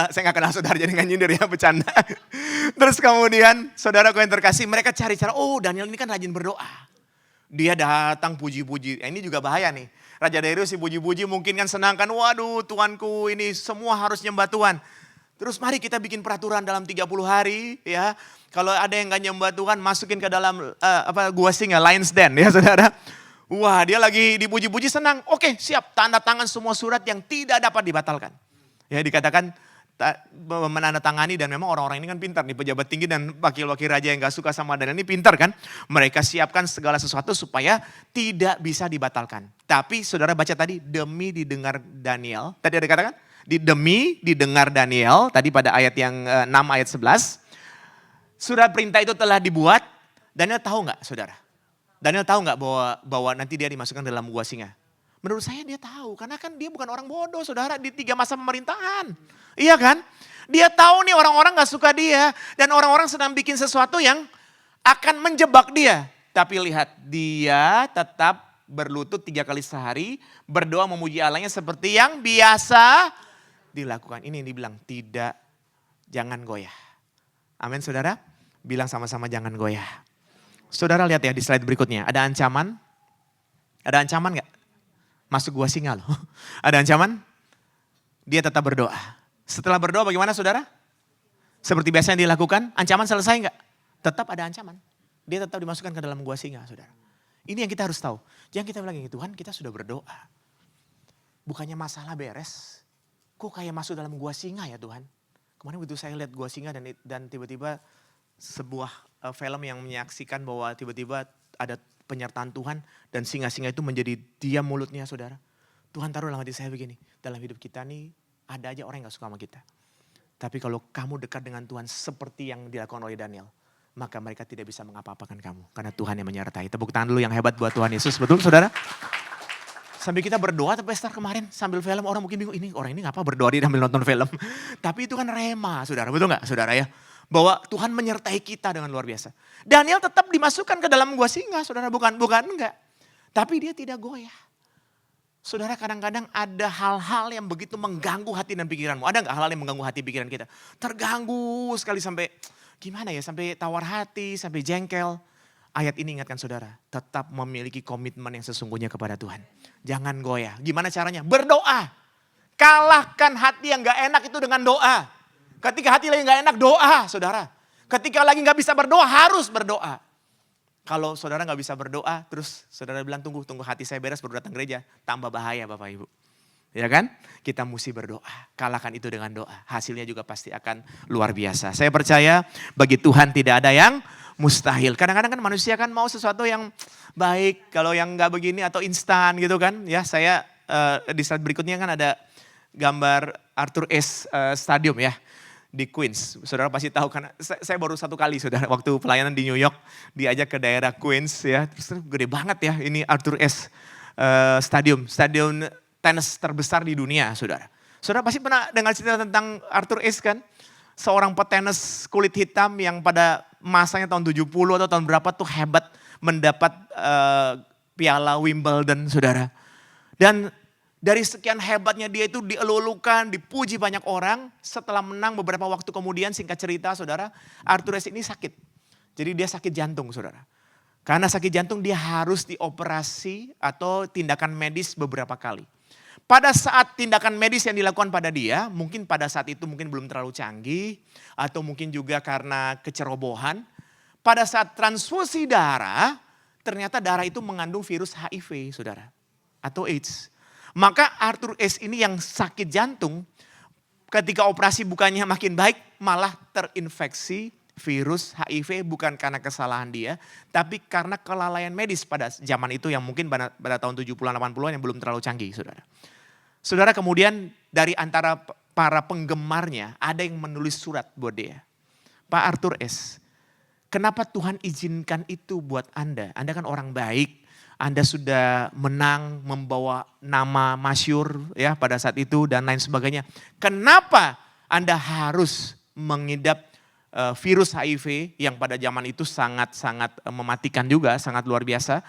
saya gak kenal saudara jadi gak nyindir ya, bercanda. Terus kemudian saudaraku yang terkasih, mereka cari cara, oh Daniel ini kan rajin berdoa. Dia datang puji-puji, ini juga bahaya nih. Raja Darius puji-puji mungkin kan senangkan, waduh Tuanku ini semua harus nyembah Tuhan. Terus mari kita bikin peraturan dalam 30 hari ya. Kalau ada yang gak nyembah Tuhan masukin ke dalam gua singa, Lions Den ya saudara. Wah dia lagi dipuji-puji senang, oke siap tanda tangan semua surat yang tidak dapat dibatalkan. Ya dikatakan menandatangani dan memang orang-orang ini kan pintar nih pejabat tinggi dan wakil-wakil raja yang gak suka sama Daniel ini pintar kan. Mereka siapkan segala sesuatu supaya tidak bisa dibatalkan. Tapi saudara baca tadi demi didengar Daniel. Tadi ada dikatakan demi didengar Daniel. Tadi pada ayat yang 6 ayat 11. Surat perintah itu telah dibuat. Daniel tahu gak saudara? Daniel tahu gak bahwa nanti dia dimasukkan dalam gua singa? Menurut saya dia tahu, karena kan dia bukan orang bodoh saudara di 3 masa pemerintahan. Iya kan? Dia tahu nih orang-orang gak suka dia. Dan orang-orang sedang bikin sesuatu yang akan menjebak dia. Tapi lihat, dia tetap berlutut 3 kali sehari. Berdoa memuji Allahnya seperti yang biasa dilakukan. Ini yang dibilang, tidak, jangan goyah. Amin saudara? Bilang sama-sama jangan goyah. Saudara lihat ya di slide berikutnya, ada ancaman? Ada ancaman gak? Masuk gua singa loh. Ada ancaman? Dia tetap berdoa. Setelah berdoa bagaimana saudara? Seperti biasa yang dilakukan, ancaman selesai gak? Tetap ada ancaman. Dia tetap dimasukkan ke dalam gua singa saudara. Ini yang kita harus tahu. Jangan kita bilang, Tuhan kita sudah berdoa. Bukannya masalah beres. Kok kayak masuk dalam gua singa ya Tuhan? Kemarin begitu saya lihat gua singa dan tiba-tiba sebuah film yang menyaksikan bahwa tiba-tiba ada penyertaan Tuhan dan singa-singa itu menjadi diam mulutnya saudara. Tuhan taruh dalam hati saya begini, dalam hidup kita nih ada aja orang yang gak suka sama kita. Tapi kalau kamu dekat dengan Tuhan seperti yang dilakukan oleh Daniel, maka mereka tidak bisa mengapa-apakan kamu. Karena Tuhan yang menyertai. Tepuk tangan dulu yang hebat buat Tuhan Yesus, betul saudara? Sambil kita berdoa tapi Esther kemarin sambil film orang mungkin bingung, ini orang ini ngapa berdoa dia sambil nonton film. Tapi itu kan rema saudara, betul gak saudara ya? Bahwa Tuhan menyertai kita dengan luar biasa. Daniel tetap dimasukkan ke dalam gua singa saudara, bukan enggak. Tapi dia tidak goyah. Saudara, kadang-kadang ada hal-hal yang begitu mengganggu hati dan pikiranmu. Ada nggak hal-hal yang mengganggu hati pikiran kita? Terganggu sekali sampai gimana ya, sampai tawar hati, sampai jengkel. Ayat ini ingatkan saudara, tetap memiliki komitmen yang sesungguhnya kepada Tuhan. Jangan goyah. Gimana caranya? Berdoa. Kalahkan hati yang gak enak itu dengan doa. Ketika hati lagi gak enak, doa saudara. Ketika lagi gak bisa berdoa, harus berdoa. Kalau saudara gak bisa berdoa, terus saudara bilang tunggu hati saya beres baru datang gereja. Tambah bahaya Bapak Ibu. Ya kan? Kita mesti berdoa. Kalahkan itu dengan doa. Hasilnya juga pasti akan luar biasa. Saya percaya bagi Tuhan tidak ada yang mustahil. Kadang-kadang kan manusia kan mau sesuatu yang baik. Kalau yang gak begini atau instan gitu kan. Ya saya di slide berikutnya kan ada gambar Arthur Ashe Stadium ya di Queens. Saudara pasti tahu karena saya baru satu kali saudara waktu pelayanan di New York diajak ke daerah Queens ya. Terus gede banget ya ini Arthur Ashe Stadium tenis terbesar di dunia saudara. Saudara pasti pernah dengar cerita tentang Arthur Ashe kan? Seorang petenis kulit hitam yang pada masanya tahun 70 atau tahun berapa tuh hebat mendapat piala Wimbledon saudara. Dan dari sekian hebatnya dia itu dielulukan, dipuji banyak orang. Setelah menang beberapa waktu kemudian singkat cerita saudara, Arthur Ashe ini sakit. Jadi dia sakit jantung saudara. Karena sakit jantung dia harus dioperasi atau tindakan medis beberapa kali. Pada saat tindakan medis yang dilakukan pada dia, mungkin pada saat itu mungkin belum terlalu canggih. Atau mungkin juga karena kecerobohan. Pada saat transfusi darah, ternyata darah itu mengandung virus HIV saudara. Atau AIDS. Maka Arthur Ashe ini yang sakit jantung, ketika operasi bukannya makin baik, malah terinfeksi virus HIV bukan karena kesalahan dia, tapi karena kelalaian medis pada zaman itu yang mungkin pada tahun 70-an 80-an yang belum terlalu canggih saudara. Saudara kemudian dari antara para penggemarnya ada yang menulis surat buat dia. Pak Arthur Ashe, kenapa Tuhan izinkan itu buat Anda? Anda kan orang baik. Anda sudah menang, membawa nama masyhur ya pada saat itu dan lain sebagainya. Kenapa Anda harus mengidap virus HIV yang pada zaman itu sangat-sangat mematikan juga, sangat luar biasa.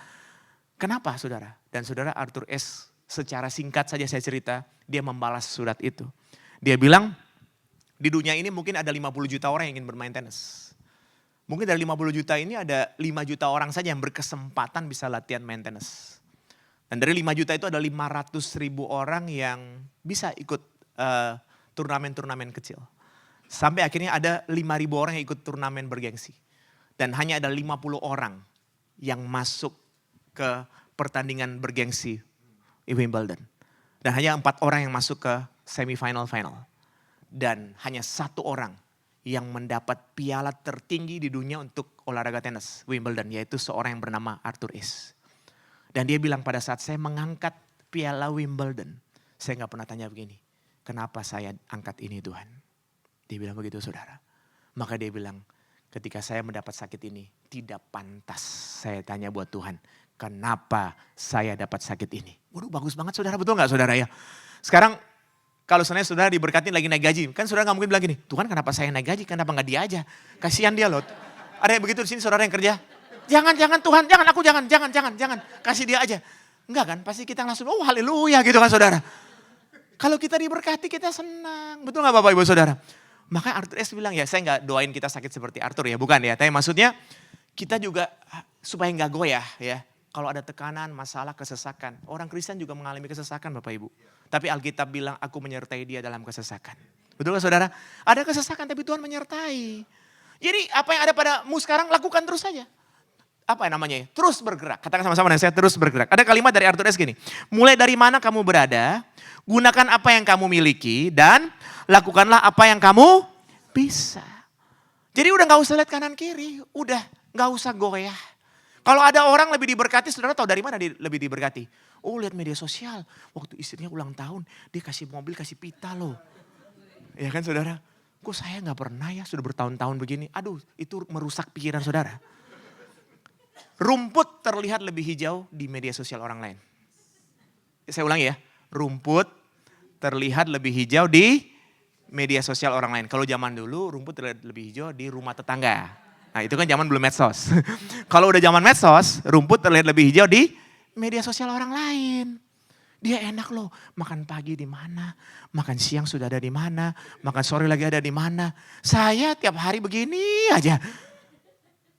Kenapa saudara? Dan saudara Arthur Ashe secara singkat saja saya cerita, dia membalas surat itu. Dia bilang, di dunia ini mungkin ada 50 juta orang yang ingin bermain tenis. Mungkin dari 50 juta ini ada 5 juta orang saja yang berkesempatan bisa latihan main tenis. Dan dari 5 juta itu ada 500.000 orang yang bisa ikut turnamen-turnamen kecil. Sampai akhirnya ada 5.000 orang yang ikut turnamen bergengsi. Dan hanya ada 50 orang yang masuk ke pertandingan bergengsi Wimbledon. Dan hanya 4 orang yang masuk ke semifinal-final. Dan hanya 1 orang yang mendapat piala tertinggi di dunia untuk olahraga tenis Wimbledon, yaitu seorang yang bernama Arthur Ashe. Dan dia bilang pada saat saya mengangkat piala Wimbledon, saya gak pernah tanya begini, kenapa saya angkat ini Tuhan? Dia bilang begitu saudara. Maka dia bilang, ketika saya mendapat sakit ini, tidak pantas saya tanya buat Tuhan, kenapa saya dapat sakit ini? Waduh bagus banget saudara, betul gak saudara ya? Sekarang kalau sebenarnya saudara diberkatin lagi naik gaji, kan saudara gak mungkin bilang gini, Tuhan kenapa saya naik gaji, kenapa gak dia aja? Kasihan dia loh. Ada yang begitu di sini saudara yang kerja? Jangan Tuhan, jangan, kasih dia aja. Enggak kan, pasti kita langsung, oh haleluya gitu kan saudara. Kalau kita diberkati kita senang, betul gak Bapak Ibu Saudara? Makanya Arthur Ashe bilang, ya saya gak doain kita sakit seperti Arthur ya, bukan ya. Tapi maksudnya kita juga supaya gak goyah ya. Kalau ada tekanan, masalah, kesesakan. Orang Kristen juga mengalami kesesakan Bapak Ibu. Tapi Alkitab bilang aku menyertai dia dalam kesesakan. Betul kan saudara? Ada kesesakan tapi Tuhan menyertai. Jadi apa yang ada padamu sekarang lakukan terus saja. Apa yang namanya ya? Terus bergerak. Katakan sama-sama dengan saya terus bergerak. Ada kalimat dari Arthur Ashe gini. Mulai dari mana kamu berada, gunakan apa yang kamu miliki dan lakukanlah apa yang kamu bisa. Jadi udah gak usah lihat kanan kiri. Udah gak usah goyah. Kalau ada orang lebih diberkati, saudara tahu dari mana lebih diberkati? Oh lihat media sosial, waktu istrinya ulang tahun, dia kasih mobil, kasih pita loh. Ya kan saudara? Kok saya gak pernah ya, sudah bertahun-tahun begini. Aduh itu merusak pikiran saudara. Rumput terlihat lebih hijau di media sosial orang lain. Saya ulangi ya, rumput terlihat lebih hijau di media sosial orang lain. Kalau zaman dulu rumput terlihat lebih hijau di rumah tetangga. Nah itu kan zaman belum medsos. Kalau udah zaman medsos, rumput terlihat lebih hijau di media sosial orang lain. Dia enak loh, makan pagi di mana, makan siang sudah ada di mana, makan sore lagi ada di mana. Saya tiap hari begini aja.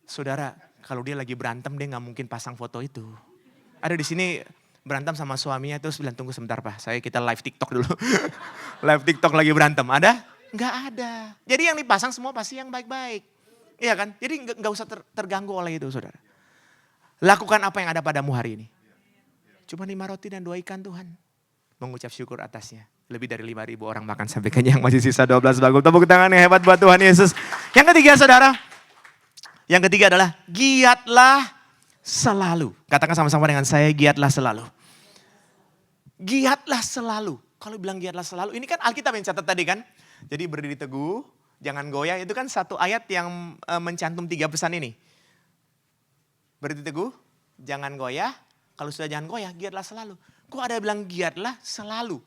Saudara, kalau dia lagi berantem dia nggak mungkin pasang foto itu. Ada di sini berantem sama suaminya terus bilang tunggu sebentar Pak, kita live TikTok dulu. Live TikTok lagi berantem, ada? Nggak ada. Jadi yang dipasang semua pasti yang baik-baik. Iya kan? Jadi nggak usah terganggu oleh itu saudara. Lakukan apa yang ada padamu hari ini. Cuma 5 roti dan 2 ikan Tuhan. Mengucap syukur atasnya. Lebih dari 5.000 orang makan sampai kenyang, masih sisa 12 bagul. Tepuk tangan yang hebat buat Tuhan Yesus. Yang ketiga saudara. Yang ketiga adalah giatlah selalu. Katakan sama-sama dengan saya, giatlah selalu. Giatlah selalu. Kalau bilang giatlah selalu, ini kan Alkitab yang catat tadi kan. Jadi berdiri teguh, jangan goyah. Itu kan satu ayat yang mencantum 3 pesan ini. Berdiri teguh, jangan goyah. Kalau sudah jangan goyah, giatlah selalu. Kok ada bilang giatlah selalu?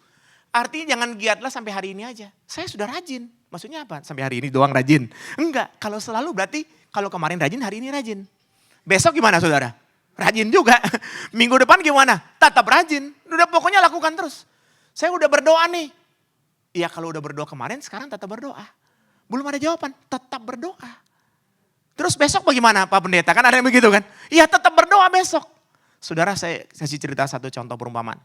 Artinya jangan giatlah sampai hari ini aja. Saya sudah rajin. Maksudnya apa? Sampai hari ini doang rajin. Enggak, kalau selalu berarti kalau kemarin rajin, hari ini rajin. Besok gimana saudara? Rajin juga. Minggu depan gimana? Tetap rajin. Udah pokoknya lakukan terus. Saya udah berdoa nih. Ya kalau udah berdoa kemarin, sekarang tetap berdoa. Belum ada jawaban, tetap berdoa. Terus besok bagaimana Pak Pendeta? Kan ada yang begitu kan? Iya tetap berdoa besok. Saudara saya kasih cerita satu contoh perumpamaan.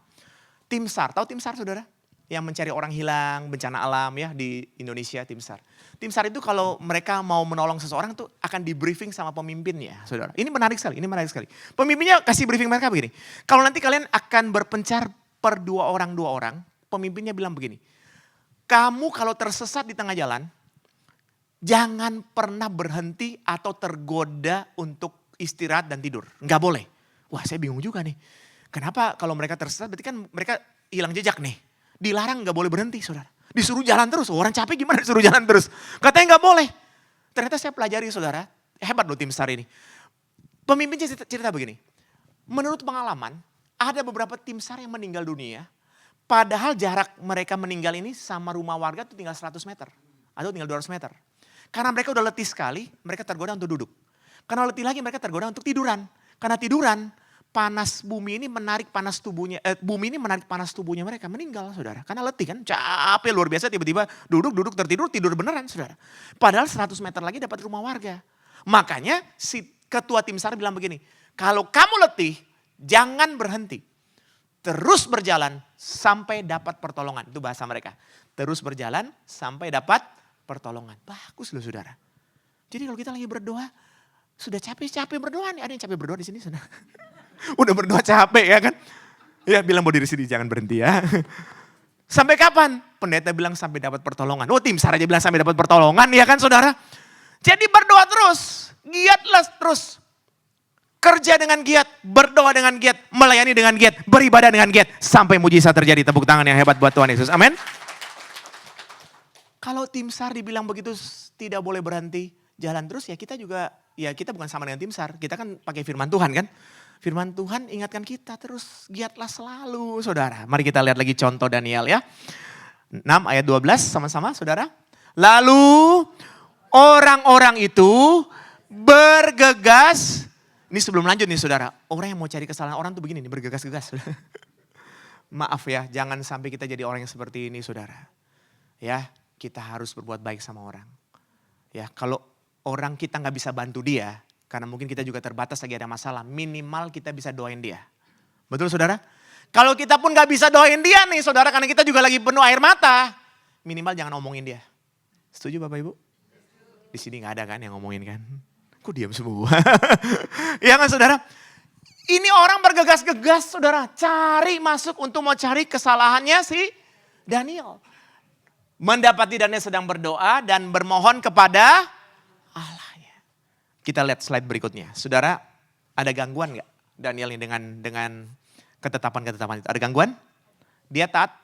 Tim SAR, tahu tim SAR saudara? Yang mencari orang hilang, bencana alam ya di Indonesia tim SAR. Tim SAR itu kalau mereka mau menolong seseorang tuh akan di briefing sama pemimpinnya saudara. Ini menarik sekali, Pemimpinnya kasih briefing mereka begini. Kalau nanti kalian akan berpencar per 2 orang, pemimpinnya bilang begini. Kamu kalau tersesat di tengah jalan, jangan pernah berhenti atau tergoda untuk istirahat dan tidur. Enggak boleh. Wah saya bingung juga nih. Kenapa kalau mereka tersesat berarti kan mereka hilang jejak nih. Dilarang gak boleh berhenti saudara. Disuruh jalan terus. Orang capek gimana disuruh jalan terus. Katanya gak boleh. Ternyata saya pelajari saudara. Hebat loh tim SAR ini. Pemimpinnya cerita begini. Menurut pengalaman ada beberapa tim SAR yang meninggal dunia. Padahal jarak mereka meninggal ini sama rumah warga itu tinggal 100 meter. Atau tinggal 200 meter. Karena mereka udah letih sekali mereka tergoda untuk duduk. Karena letih lagi mereka tergoda untuk tiduran. Karena tiduran, panas bumi ini menarik panas tubuhnya, bumi ini menarik panas tubuhnya mereka, meninggal saudara. Karena letih kan, capek luar biasa tiba-tiba duduk tidur beneran saudara. Padahal 100 meter lagi dapat rumah warga. Makanya si ketua tim SAR bilang begini, kalau kamu letih jangan berhenti. Terus berjalan sampai dapat pertolongan, itu bahasa mereka. Terus berjalan sampai dapat pertolongan. Bagus loh saudara. Jadi kalau kita lagi berdoa, sudah capek berdoa nih. Ada yang capek berdoa di sini? Udah berdoa capek ya kan? Ya bilang mau diri sini jangan berhenti ya. Sampai kapan? Pendeta bilang sampai dapat pertolongan. Oh tim SAR aja bilang sampai dapat pertolongan ya kan saudara? Jadi berdoa terus. Giatlah terus. Kerja dengan giat. Berdoa dengan giat. Melayani dengan giat. Beribadah dengan giat. Sampai mujizat terjadi. Tepuk tangan yang hebat buat Tuhan Yesus. Amin. Kalau tim SAR dibilang begitu tidak boleh berhenti. Jalan terus ya kita juga. Ya kita bukan sama dengan tim SAR, kita kan pakai firman Tuhan kan. Firman Tuhan ingatkan kita terus giatlah selalu saudara. Mari kita lihat lagi contoh Daniel ya. 6 ayat 12 sama-sama saudara. Lalu orang-orang itu bergegas. Ini sebelum lanjut nih saudara. Orang yang mau cari kesalahan orang tuh begini nih bergegas-gegas. Maaf ya jangan sampai kita jadi orang yang seperti ini saudara. Ya kita harus berbuat baik sama orang. Ya kalau orang kita gak bisa bantu dia, karena mungkin kita juga terbatas lagi ada masalah, minimal kita bisa doain dia. Betul saudara? Kalau kita pun gak bisa doain dia nih saudara, karena kita juga lagi penuh air mata, minimal jangan omongin dia. Setuju Bapak Ibu? Di sini gak ada kan yang ngomongin kan? Kok diam semua? Iya kan saudara? Ini orang bergegas-gegas saudara, cari masuk untuk mau cari kesalahannya si Daniel. Mendapati Daniel sedang berdoa dan bermohon kepada Allahnya. Kita lihat slide berikutnya. Saudara, ada gangguan gak Daniel ini dengan ketetapan-ketetapan itu? Ada gangguan? Dia taat?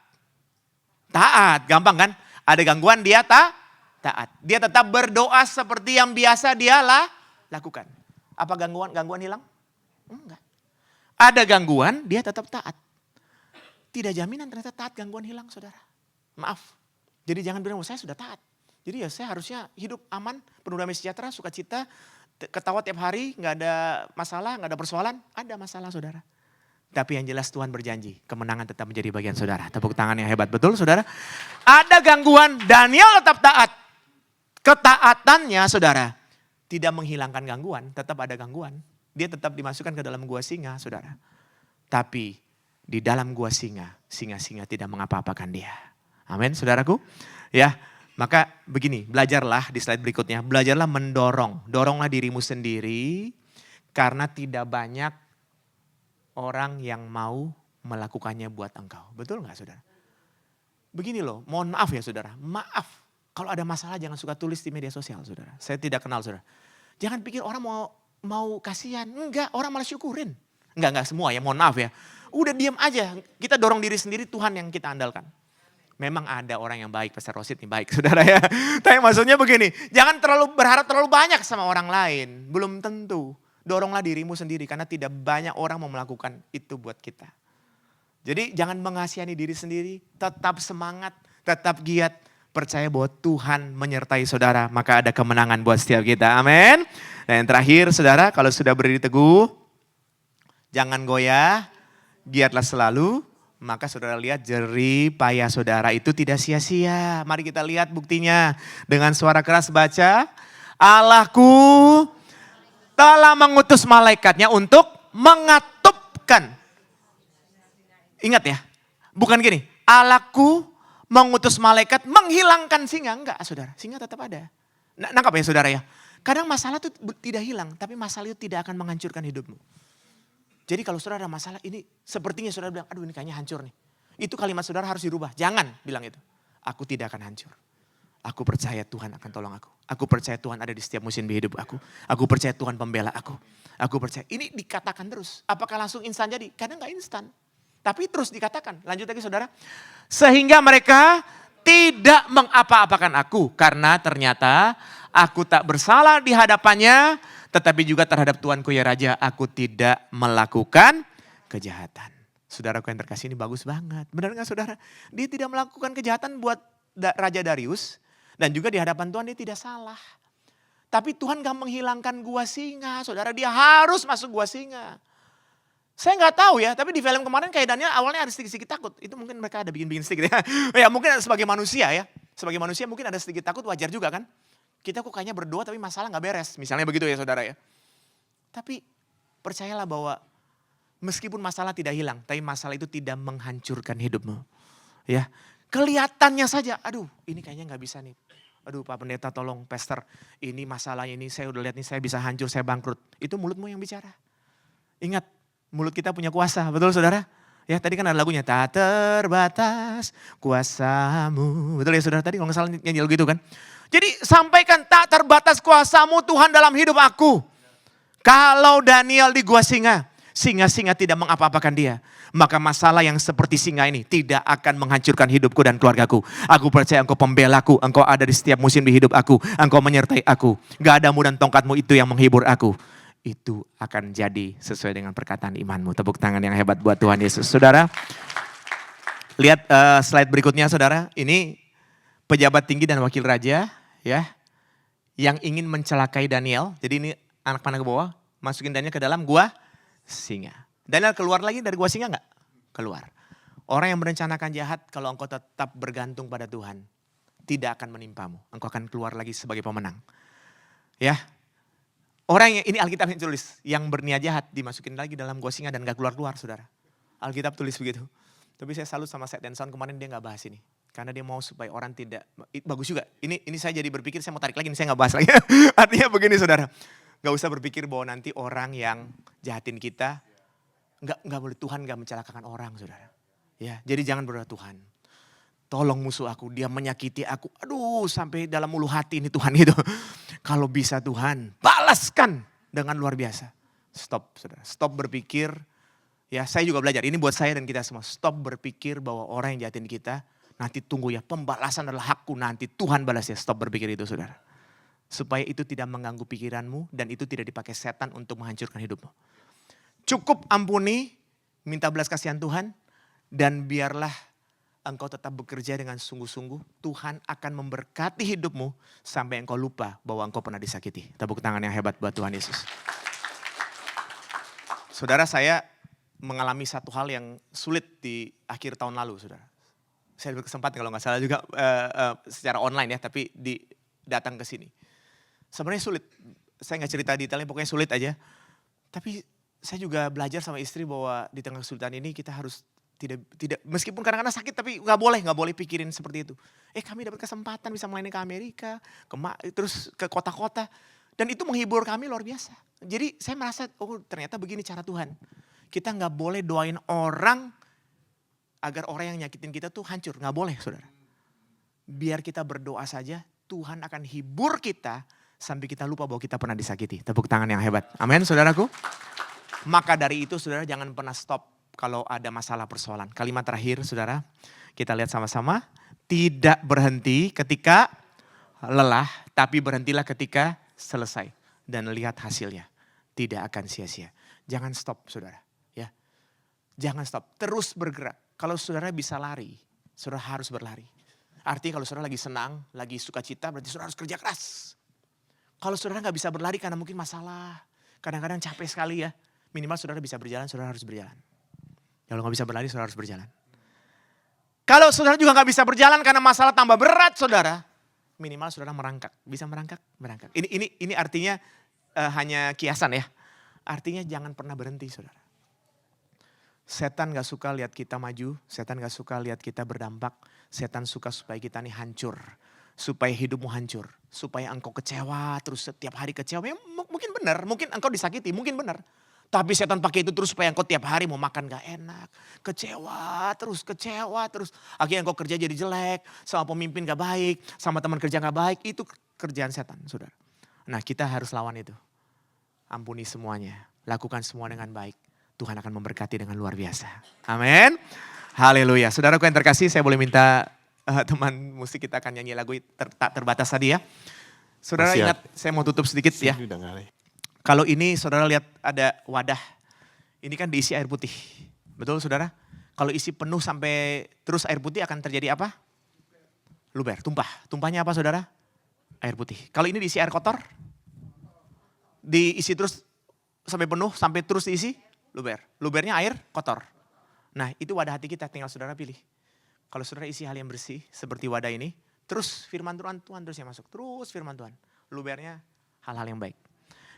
Taat, gampang kan? Ada gangguan dia taat. Dia tetap berdoa seperti yang biasa dia lakukan. Apa gangguan hilang? Enggak. Ada gangguan, dia tetap taat. Tidak jaminan ternyata taat gangguan hilang saudara. Maaf. Jadi jangan bilang, saya sudah taat. Jadi ya saya harusnya hidup aman, penuh damai sejahtera, sukacita, ketawa tiap hari, gak ada masalah, gak ada persoalan. Ada masalah saudara. Tapi yang jelas Tuhan berjanji, kemenangan tetap menjadi bagian saudara. Tepuk tangan yang hebat, betul saudara? Ada gangguan, Daniel tetap taat. Ketaatannya saudara, tidak menghilangkan gangguan, tetap ada gangguan. Dia tetap dimasukkan ke dalam gua singa saudara. Tapi di dalam gua singa-singa tidak mengapa-apakan dia. Amin saudaraku. Ya, maka begini, belajarlah di slide berikutnya. Belajarlah mendorong, doronglah dirimu sendiri. Karena tidak banyak orang yang mau melakukannya buat engkau. Betul gak saudara? Begini loh, mohon maaf ya saudara. Maaf, kalau ada masalah jangan suka tulis di media sosial saudara. Saya tidak kenal saudara. Jangan pikir orang mau kasihan. Enggak, orang malah syukurin. Enggak semua ya, mohon maaf ya. Udah diam aja, kita dorong diri sendiri, Tuhan yang kita andalkan. Memang ada orang yang baik, Pastor Rosid nih baik saudara ya. Tapi maksudnya begini, jangan berharap terlalu banyak sama orang lain. Belum tentu. Doronglah dirimu sendiri karena tidak banyak orang mau melakukan itu buat kita. Jadi jangan mengasihani diri sendiri, tetap semangat, tetap giat. Percaya bahwa Tuhan menyertai saudara, maka ada kemenangan buat setiap kita. Amin. Dan yang terakhir saudara, kalau sudah berdiri teguh, jangan goyah, giatlah selalu. Maka saudara lihat jerih payah saudara itu tidak sia-sia. Mari kita lihat buktinya. Dengan suara keras baca, Allahku telah mengutus malaikatnya untuk mengatupkan. Ingat ya, bukan gini, Allahku mengutus malaikat menghilangkan singa. Enggak saudara, singa tetap ada. Nangkap ya saudara ya. Kadang masalah itu tidak hilang, tapi masalah itu tidak akan menghancurkan hidupmu. Jadi kalau saudara ada masalah ini, sepertinya saudara bilang, aduh ini kayaknya hancur nih. Itu kalimat saudara harus dirubah, jangan bilang itu. Aku tidak akan hancur. Aku percaya Tuhan akan tolong aku. Aku percaya Tuhan ada di setiap musim di hidup aku. Aku percaya Tuhan pembela aku. Aku percaya. Ini dikatakan terus. Apakah langsung instan jadi? Kadang gak instan. Tapi terus dikatakan. Lanjut lagi saudara. Sehingga mereka tidak mengapa-apakan aku. Karena ternyata aku tak bersalah di hadapannya. Tetapi juga terhadap Tuanku ya Raja. Aku tidak melakukan kejahatan. Saudaraku yang terkasih ini bagus banget. Benar gak saudara? Dia tidak melakukan kejahatan buat Raja Darius. Dan juga di hadapan Tuhan dia tidak salah. Tapi Tuhan gak menghilangkan gua singa. Saudara, dia harus masuk gua singa. Saya gak tahu ya, tapi di film kemarin kayak Daniel awalnya ada sedikit-sedikit takut. Itu mungkin mereka ada bikin-bikin sedikit ya. Ya mungkin sebagai manusia ya. Sebagai manusia mungkin ada sedikit takut, wajar juga kan. Kita kok kayaknya berdoa tapi masalah gak beres. Misalnya begitu ya saudara ya. Tapi percayalah bahwa meskipun masalah tidak hilang, tapi masalah itu tidak menghancurkan hidupmu. Ya. Kelihatannya saja, aduh ini kayaknya gak bisa nih. Aduh Pak Pendeta tolong pastor, ini masalah ini saya udah lihat nih saya bisa hancur, saya bangkrut. Itu mulutmu yang bicara. Ingat, mulut kita punya kuasa, betul saudara? Ya tadi kan ada lagunya, tak terbatas kuasamu. Betul ya saudara, tadi kalau gak salah nyanyi lagu itu kan. Jadi sampaikan tak terbatas kuasamu Tuhan dalam hidup aku. Kalau Daniel di gua singa, singa-singa tidak mengapa-apakan dia. Maka masalah yang seperti singa ini tidak akan menghancurkan hidupku dan keluargaku. Aku percaya engkau pembelaku, engkau ada di setiap musim di hidup aku. Engkau menyertai aku. Gadamu dan tongkatmu itu yang menghibur aku. Itu akan jadi sesuai dengan perkataan imanmu. Tepuk tangan yang hebat buat Tuhan Yesus. Saudara, lihat slide berikutnya saudara. Ini pejabat tinggi dan wakil raja ya yang ingin mencelakai Daniel. Jadi ini anak panah ke bawah, masukin Daniel ke dalam gua singa. Daniel keluar lagi dari gua singa enggak? Keluar. Orang yang merencanakan jahat kalau engkau tetap bergantung pada Tuhan, tidak akan menimpamu. Engkau akan keluar lagi sebagai pemenang. Ya. Orang yang ini Alkitab yang tulis, yang berniat jahat dimasukin lagi dalam gua singa dan gak keluar-keluar saudara. Alkitab tulis begitu. Tapi saya salut sama Seth Denson kemarin dia gak bahas ini. Karena dia mau supaya orang tidak, bagus juga. Ini saya jadi berpikir saya mau tarik lagi, ini saya gak bahas lagi. Artinya begini saudara. Gak usah berpikir bahwa nanti orang yang jahatin kita, Enggak boleh, Tuhan enggak mencelakakan orang saudara. Ya, jadi jangan berdoa Tuhan. Tolong musuh aku, dia menyakiti aku. Aduh sampai dalam ulu hati ini Tuhan gitu. Kalau bisa Tuhan balaskan dengan luar biasa. Stop saudara, stop berpikir. Ya saya juga belajar, ini buat saya dan kita semua. Stop berpikir bahwa orang yang jahatin kita, nanti tunggu ya pembalasan adalah hakku nanti. Tuhan balas ya, stop berpikir itu saudara. Supaya itu tidak mengganggu pikiranmu dan itu tidak dipakai setan untuk menghancurkan hidupmu. Cukup ampuni, minta belas kasihan Tuhan, dan biarlah engkau tetap bekerja dengan sungguh-sungguh. Tuhan akan memberkati hidupmu sampai engkau lupa bahwa engkau pernah disakiti. Tepuk tangan yang hebat buat Tuhan Yesus. Saudara, saya mengalami satu hal yang sulit di akhir tahun lalu, saudara. Saya berkesempatan kalau nggak salah juga secara online ya, tapi datang ke sini. Sebenarnya sulit, saya nggak cerita detailnya, pokoknya sulit aja. Tapi saya juga belajar sama istri bahwa di tengah kesulitan ini kita harus tidak meskipun kadang-kadang sakit tapi nggak boleh pikirin seperti itu. Kami dapat kesempatan bisa melayani ke Amerika, terus ke kota-kota, dan itu menghibur kami luar biasa. Jadi saya merasa, oh ternyata begini cara Tuhan. Kita nggak boleh doain orang agar orang yang nyakitin kita tuh hancur, nggak boleh, saudara. Biar kita berdoa saja, Tuhan akan hibur kita sampai kita lupa bahwa kita pernah disakiti. Tepuk tangan yang hebat. Amin, saudaraku. Maka dari itu, saudara, jangan pernah stop kalau ada masalah persoalan. Kalimat terakhir, saudara, kita lihat sama-sama. Tidak berhenti ketika lelah, tapi berhentilah ketika selesai. Dan lihat hasilnya. Tidak akan sia-sia. Jangan stop, saudara. Ya, jangan stop. Terus bergerak. Kalau saudara bisa lari, saudara harus berlari. Artinya kalau saudara lagi senang, lagi sukacita, berarti saudara harus kerja keras. Kalau saudara nggak bisa berlari karena mungkin masalah, kadang-kadang capek sekali ya. Minimal saudara bisa berjalan, saudara harus berjalan. Kalau nggak bisa berlari, saudara harus berjalan. Kalau saudara juga nggak bisa berjalan karena masalah tambah berat, saudara, minimal saudara merangkak. Bisa merangkak, merangkak. Ini artinya hanya kiasan ya. Artinya jangan pernah berhenti, saudara. Setan gak suka lihat kita maju, setan gak suka lihat kita berdampak, setan suka supaya kita ini hancur. Supaya hidupmu hancur, supaya engkau kecewa, terus setiap hari kecewa. Ya, mungkin benar, mungkin engkau disakiti, mungkin benar. Tapi setan pakai itu terus supaya engkau tiap hari mau makan gak enak. Kecewa terus. Akhirnya engkau kerja jadi jelek, sama pemimpin gak baik, sama teman kerja gak baik. Itu kerjaan setan, saudara. Nah, kita harus lawan itu. Ampuni semuanya, lakukan semua dengan baik. Tuhan akan memberkati dengan luar biasa. Amin. Haleluya. Saudaraku yang terkasih, saya boleh minta teman musik kita akan nyanyi lagu tak terbatas tadi ya. Saudara ingat, saya mau tutup sedikit ya. Kalau ini saudara lihat ada wadah, ini kan diisi air putih. Betul saudara? Kalau isi penuh sampai terus air putih akan terjadi apa? Luber, tumpah. Tumpahnya apa saudara? Air putih. Kalau ini diisi air kotor, diisi terus sampai penuh, sampai terus diisi? Luber. Lubernya air kotor. Nah itu wadah hati kita, tinggal saudara pilih. Kalau saudara isi hal yang bersih seperti wadah ini, terus firman Tuhan terus yang masuk. Terus firman Tuhan. Lubernya hal-hal yang baik.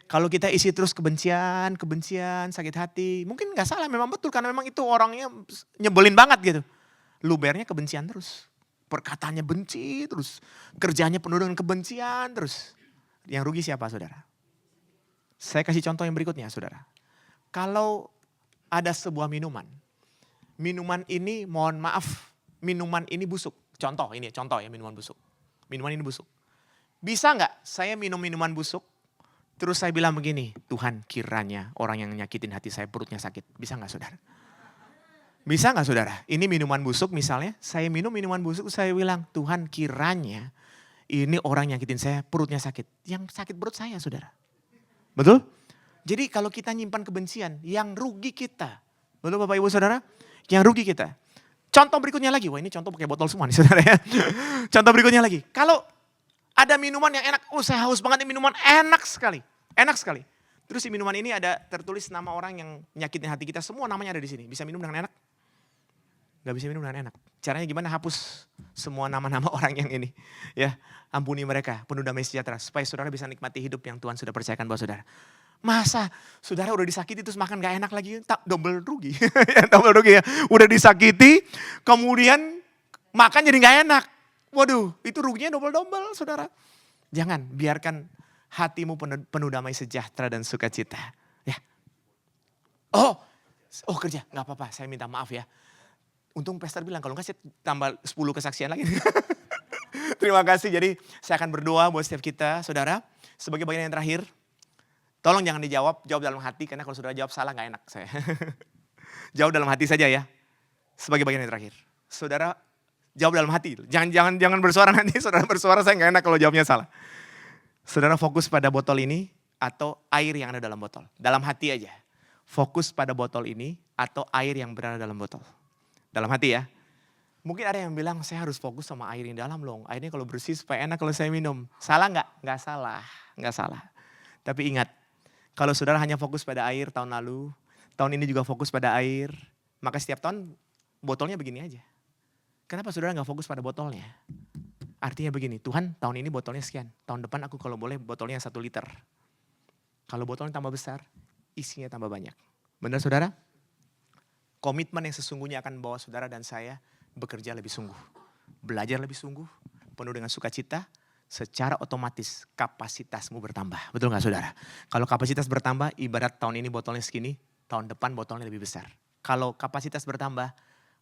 Kalau kita isi terus kebencian, sakit hati. Mungkin gak salah, memang betul. Karena memang itu orangnya nyebelin banget gitu. Lubernya kebencian terus. Perkataannya benci terus. Kerjanya penuh dengan kebencian terus. Yang rugi siapa saudara? Saya kasih contoh yang berikutnya saudara. Kalau ada sebuah minuman ini mohon maaf, minuman ini busuk. Contoh ya minuman busuk. Minuman ini busuk. Bisa nggak saya minum minuman busuk, terus saya bilang begini, Tuhan kiranya orang yang nyakitin hati saya perutnya sakit. Bisa nggak saudara? Bisa nggak saudara? Ini minuman busuk misalnya, saya minum minuman busuk, saya bilang Tuhan kiranya ini orang nyakitin saya perutnya sakit. Yang sakit perut saya saudara. Betul? Jadi kalau kita nyimpan kebencian, yang rugi kita. Betul Bapak Ibu Saudara? Yang rugi kita. Contoh berikutnya lagi, wah ini contoh pakai botol semua nih saudara ya. Contoh berikutnya lagi, kalau ada minuman yang enak, saya haus banget ini minuman enak sekali. Enak sekali. Terus di minuman ini ada tertulis nama orang yang nyakitin hati kita, semua namanya ada di sini. Bisa minum dengan enak? Gak bisa minum dengan enak. Caranya gimana? Hapus semua nama-nama orang yang ini. Ya, ampuni mereka, penuh damai sejahtera. Supaya saudara bisa nikmati hidup yang Tuhan sudah percayakan buat saudara. Masa saudara udah disakiti terus makan gak enak lagi, double rugi. Double rugi ya. Udah disakiti, kemudian makan jadi gak enak. Waduh, itu ruginya double-double saudara. Jangan, biarkan hatimu penuh damai sejahtera dan sukacita. Ya. Oh kerja, gak apa-apa, saya minta maaf ya. Untung pastor bilang, kalau enggak saya tambah 10 kesaksian lagi. Terima kasih, jadi saya akan berdoa buat setiap kita saudara. Sebagai bagian yang terakhir, tolong jangan dijawab, jawab dalam hati. Karena kalau saudara jawab salah gak enak saya. Jawab dalam hati saja ya. Sebagai bagian yang terakhir. Saudara jawab dalam hati. Jangan bersuara nanti, saudara bersuara saya gak enak kalau jawabnya salah. Saudara fokus pada botol ini atau air yang ada dalam botol. Dalam hati aja. Fokus pada botol ini atau air yang berada dalam botol. Dalam hati ya. Mungkin ada yang bilang saya harus fokus sama air yang dalam loh. Airnya kalau bersih supaya enak kalau saya minum. Salah gak? Gak salah. Gak salah. Tapi ingat. Kalau saudara hanya fokus pada air tahun lalu, tahun ini juga fokus pada air. Maka setiap tahun botolnya begini aja. Kenapa saudara nggak fokus pada botolnya? Artinya begini, Tuhan tahun ini botolnya sekian. Tahun depan aku kalau boleh botolnya 1 liter. Kalau botolnya tambah besar, isinya tambah banyak. Benar saudara? Komitmen yang sesungguhnya akan membawa saudara dan saya bekerja lebih sungguh. Belajar lebih sungguh, penuh dengan sukacita, secara otomatis kapasitasmu bertambah. Betul gak saudara? Kalau kapasitas bertambah, ibarat tahun ini botolnya segini, tahun depan botolnya lebih besar. Kalau kapasitas bertambah,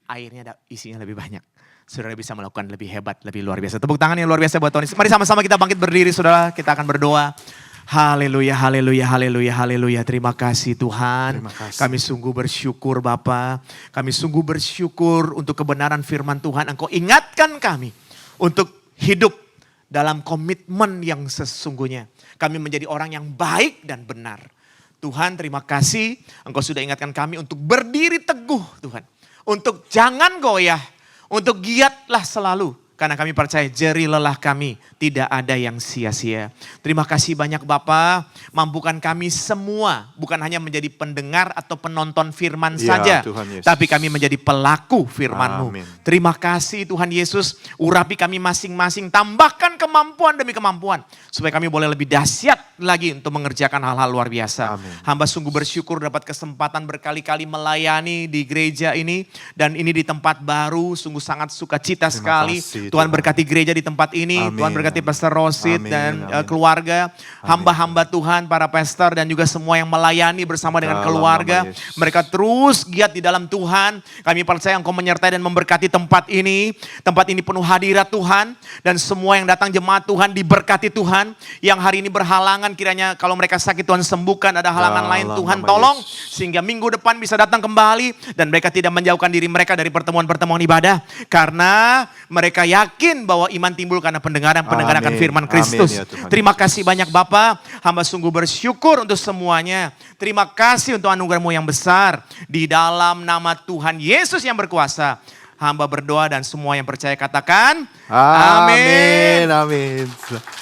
airnya isinya lebih banyak. Saudara bisa melakukan lebih hebat, lebih luar biasa. Tepuk tangan yang luar biasa buat Tony. Mari sama-sama kita bangkit berdiri saudara, kita akan berdoa. Haleluya, haleluya, haleluya, haleluya. Terima kasih Tuhan.
Terima kasih.
Kami sungguh bersyukur Bapa. Kami sungguh bersyukur untuk kebenaran firman Tuhan. Engkau ingatkan kami untuk hidup dalam komitmen yang sesungguhnya. Kami menjadi orang yang baik dan benar. Tuhan terima kasih Engkau sudah ingatkan kami untuk berdiri teguh Tuhan. Untuk jangan goyah, untuk giatlah selalu. Karena kami percaya jerih lelah kami tidak ada yang sia-sia. Terima kasih banyak Bapa, mampukan kami semua bukan hanya menjadi pendengar atau penonton firman saja.
Tuhan Yesus.
Tapi kami menjadi pelaku firman-Mu.
Amin.
Terima kasih Tuhan Yesus, urapi kami masing-masing, tambahkan kemampuan demi kemampuan. Supaya kami boleh lebih dahsyat lagi untuk mengerjakan hal-hal luar biasa.
Amin.
Hamba sungguh bersyukur dapat kesempatan berkali-kali melayani di gereja ini. Dan ini di tempat baru, sungguh sangat sukacita sekali.
kasih,
Tuhan
Tuhan.
berkati gereja di tempat ini.
Amin.
Tuhan berkati Pastor Rosid
Amin.
dan
Amin.
keluarga. Hamba-hamba Tuhan, para pastor dan juga semua yang melayani bersama dengan
Dalam
keluarga.
nama Yesus.
Mereka terus giat di dalam Tuhan. Kami percaya Engkau menyertai dan memberkati tempat ini. Tempat ini penuh hadirat Tuhan. Dan semua yang datang jemaat Tuhan diberkati Tuhan. Yang hari ini berhalangan kiranya kalau mereka sakit Tuhan sembuhkan. Ada halangan lain
Dalam
Tuhan
nama
tolong.
Yesus.
Sehingga minggu depan bisa datang kembali. Dan mereka tidak menjauhkan diri mereka dari pertemuan-pertemuan ibadah. Karena mereka yakin bahwa iman timbul karena pendengaran akan
Amin.
firman Kristus.
Amin ya Tuhan.
Terima kasih banyak Bapa. Hamba sungguh bersyukur untuk semuanya. Terima kasih untuk anugerah-Mu yang besar. Di dalam nama Tuhan Yesus yang berkuasa. Hamba berdoa dan semua yang percaya katakan.
Amin. Amin.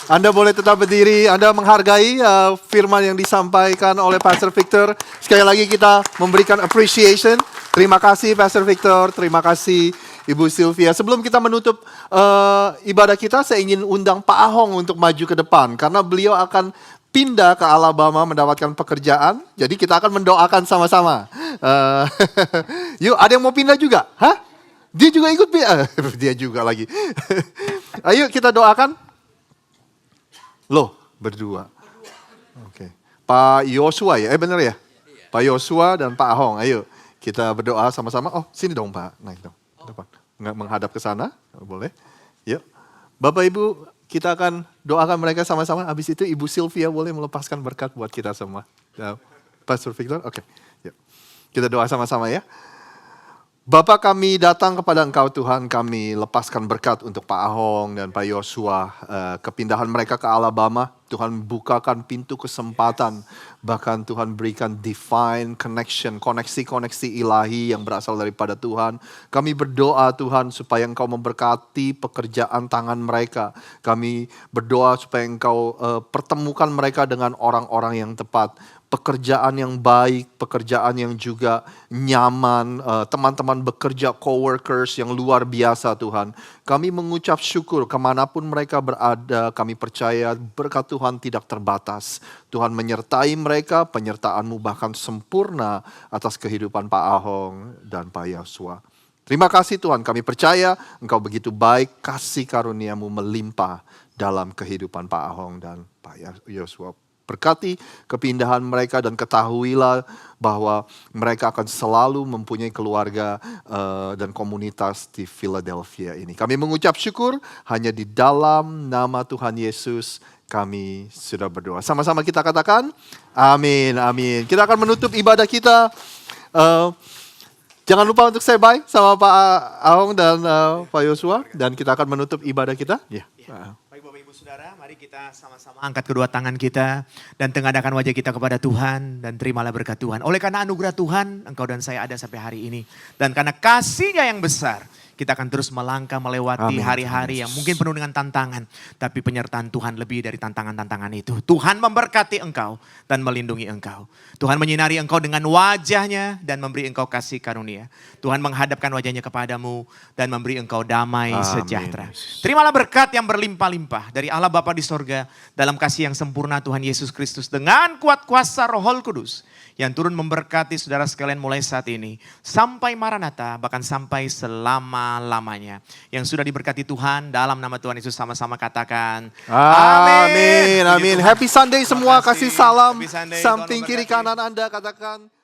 Anda boleh tetap berdiri, Anda menghargai firman yang disampaikan oleh Pastor Victor. Sekali lagi kita memberikan appreciation. Terima kasih Pastor Victor, terima kasih Ibu Sylvia. Sebelum kita menutup ibadah kita, saya ingin undang Pak Ahong untuk maju ke depan. Karena beliau akan pindah ke Alabama mendapatkan pekerjaan. Jadi kita akan mendoakan sama-sama. Yuk, ada yang mau pindah juga? Hah? Dia juga ikut pindah? Dia juga lagi. Ayo kita doakan. Loh, berdua. Oke. Pak Yosua ya? Benar ya? Pak Yosua dan Pak Ahong. Ayo kita berdoa sama-sama. Oh, sini dong Pak. Naik dong. Depan. Nggak menghadap ke sana. Boleh. Yuk. Bapak Ibu, kita akan doakan mereka sama-sama. Habis itu Ibu Sylvia boleh melepaskan berkat buat kita semua. Pastor Victor, oke. Yuk. Kita doa sama-sama ya. Bapa, kami datang kepada Engkau Tuhan, kami lepaskan berkat untuk Pak Ahong dan Pak Yosua, kepindahan mereka ke Alabama. Tuhan bukakan pintu kesempatan, bahkan Tuhan berikan divine connection, koneksi-koneksi ilahi yang berasal daripada Tuhan. Kami berdoa Tuhan supaya Engkau memberkati pekerjaan tangan mereka. Kami berdoa supaya Engkau pertemukan mereka dengan orang-orang yang tepat. Pekerjaan yang baik, pekerjaan yang juga nyaman, teman-teman bekerja, coworkers yang luar biasa Tuhan. Kami mengucap syukur kemanapun mereka berada, kami percaya berkat Tuhan tidak terbatas. Tuhan menyertai mereka, penyertaan-Mu bahkan sempurna atas kehidupan Pak Ahong dan Pak Yosua. Terima kasih Tuhan, kami percaya Engkau begitu baik, kasih karunia-Mu melimpah dalam kehidupan Pak Ahong dan Pak Yosua. Berkati kepindahan mereka dan ketahuilah bahwa mereka akan selalu mempunyai keluarga dan komunitas di Philadelphia ini. Kami mengucap syukur hanya di dalam nama Tuhan Yesus kami sudah berdoa. Sama-sama kita katakan amin, amin. Kita akan menutup ibadah kita. Jangan lupa untuk say bye sama Pak Ahong dan Pak Yosua. Dan kita akan menutup ibadah kita. Ya.
Baik Bapak Ibu Saudara, mari kita sama-sama angkat kedua tangan kita dan tengadahkan wajah kita kepada Tuhan dan terimalah berkat Tuhan. Oleh karena anugerah Tuhan, engkau dan saya ada sampai hari ini. Dan karena kasih-Nya yang besar, Kita akan terus melangkah melewati
Amin.
hari-hari yang mungkin penuh dengan tantangan. Tapi penyertaan Tuhan lebih dari tantangan-tantangan itu. Tuhan memberkati engkau dan melindungi engkau. Tuhan menyinari engkau dengan wajahnya dan memberi engkau kasih karunia. Tuhan menghadapkan wajahnya kepadamu dan memberi engkau damai sejahtera. Terimalah berkat yang berlimpah-limpah dari Allah Bapa di sorga dalam kasih yang sempurna Tuhan Yesus Kristus dengan kuat kuasa Roh Kudus yang turun memberkati saudara sekalian mulai saat ini sampai Maranatha, bahkan sampai selama-lamanya. Yang sudah diberkati Tuhan dalam nama Tuhan Yesus sama-sama katakan
Amin. Amin. Happy Sunday semua.
Terima kasih.
Kasih salam.
Happy Sunday.
Samping
Tuhan
kiri
memberkati.
kanan Anda katakan.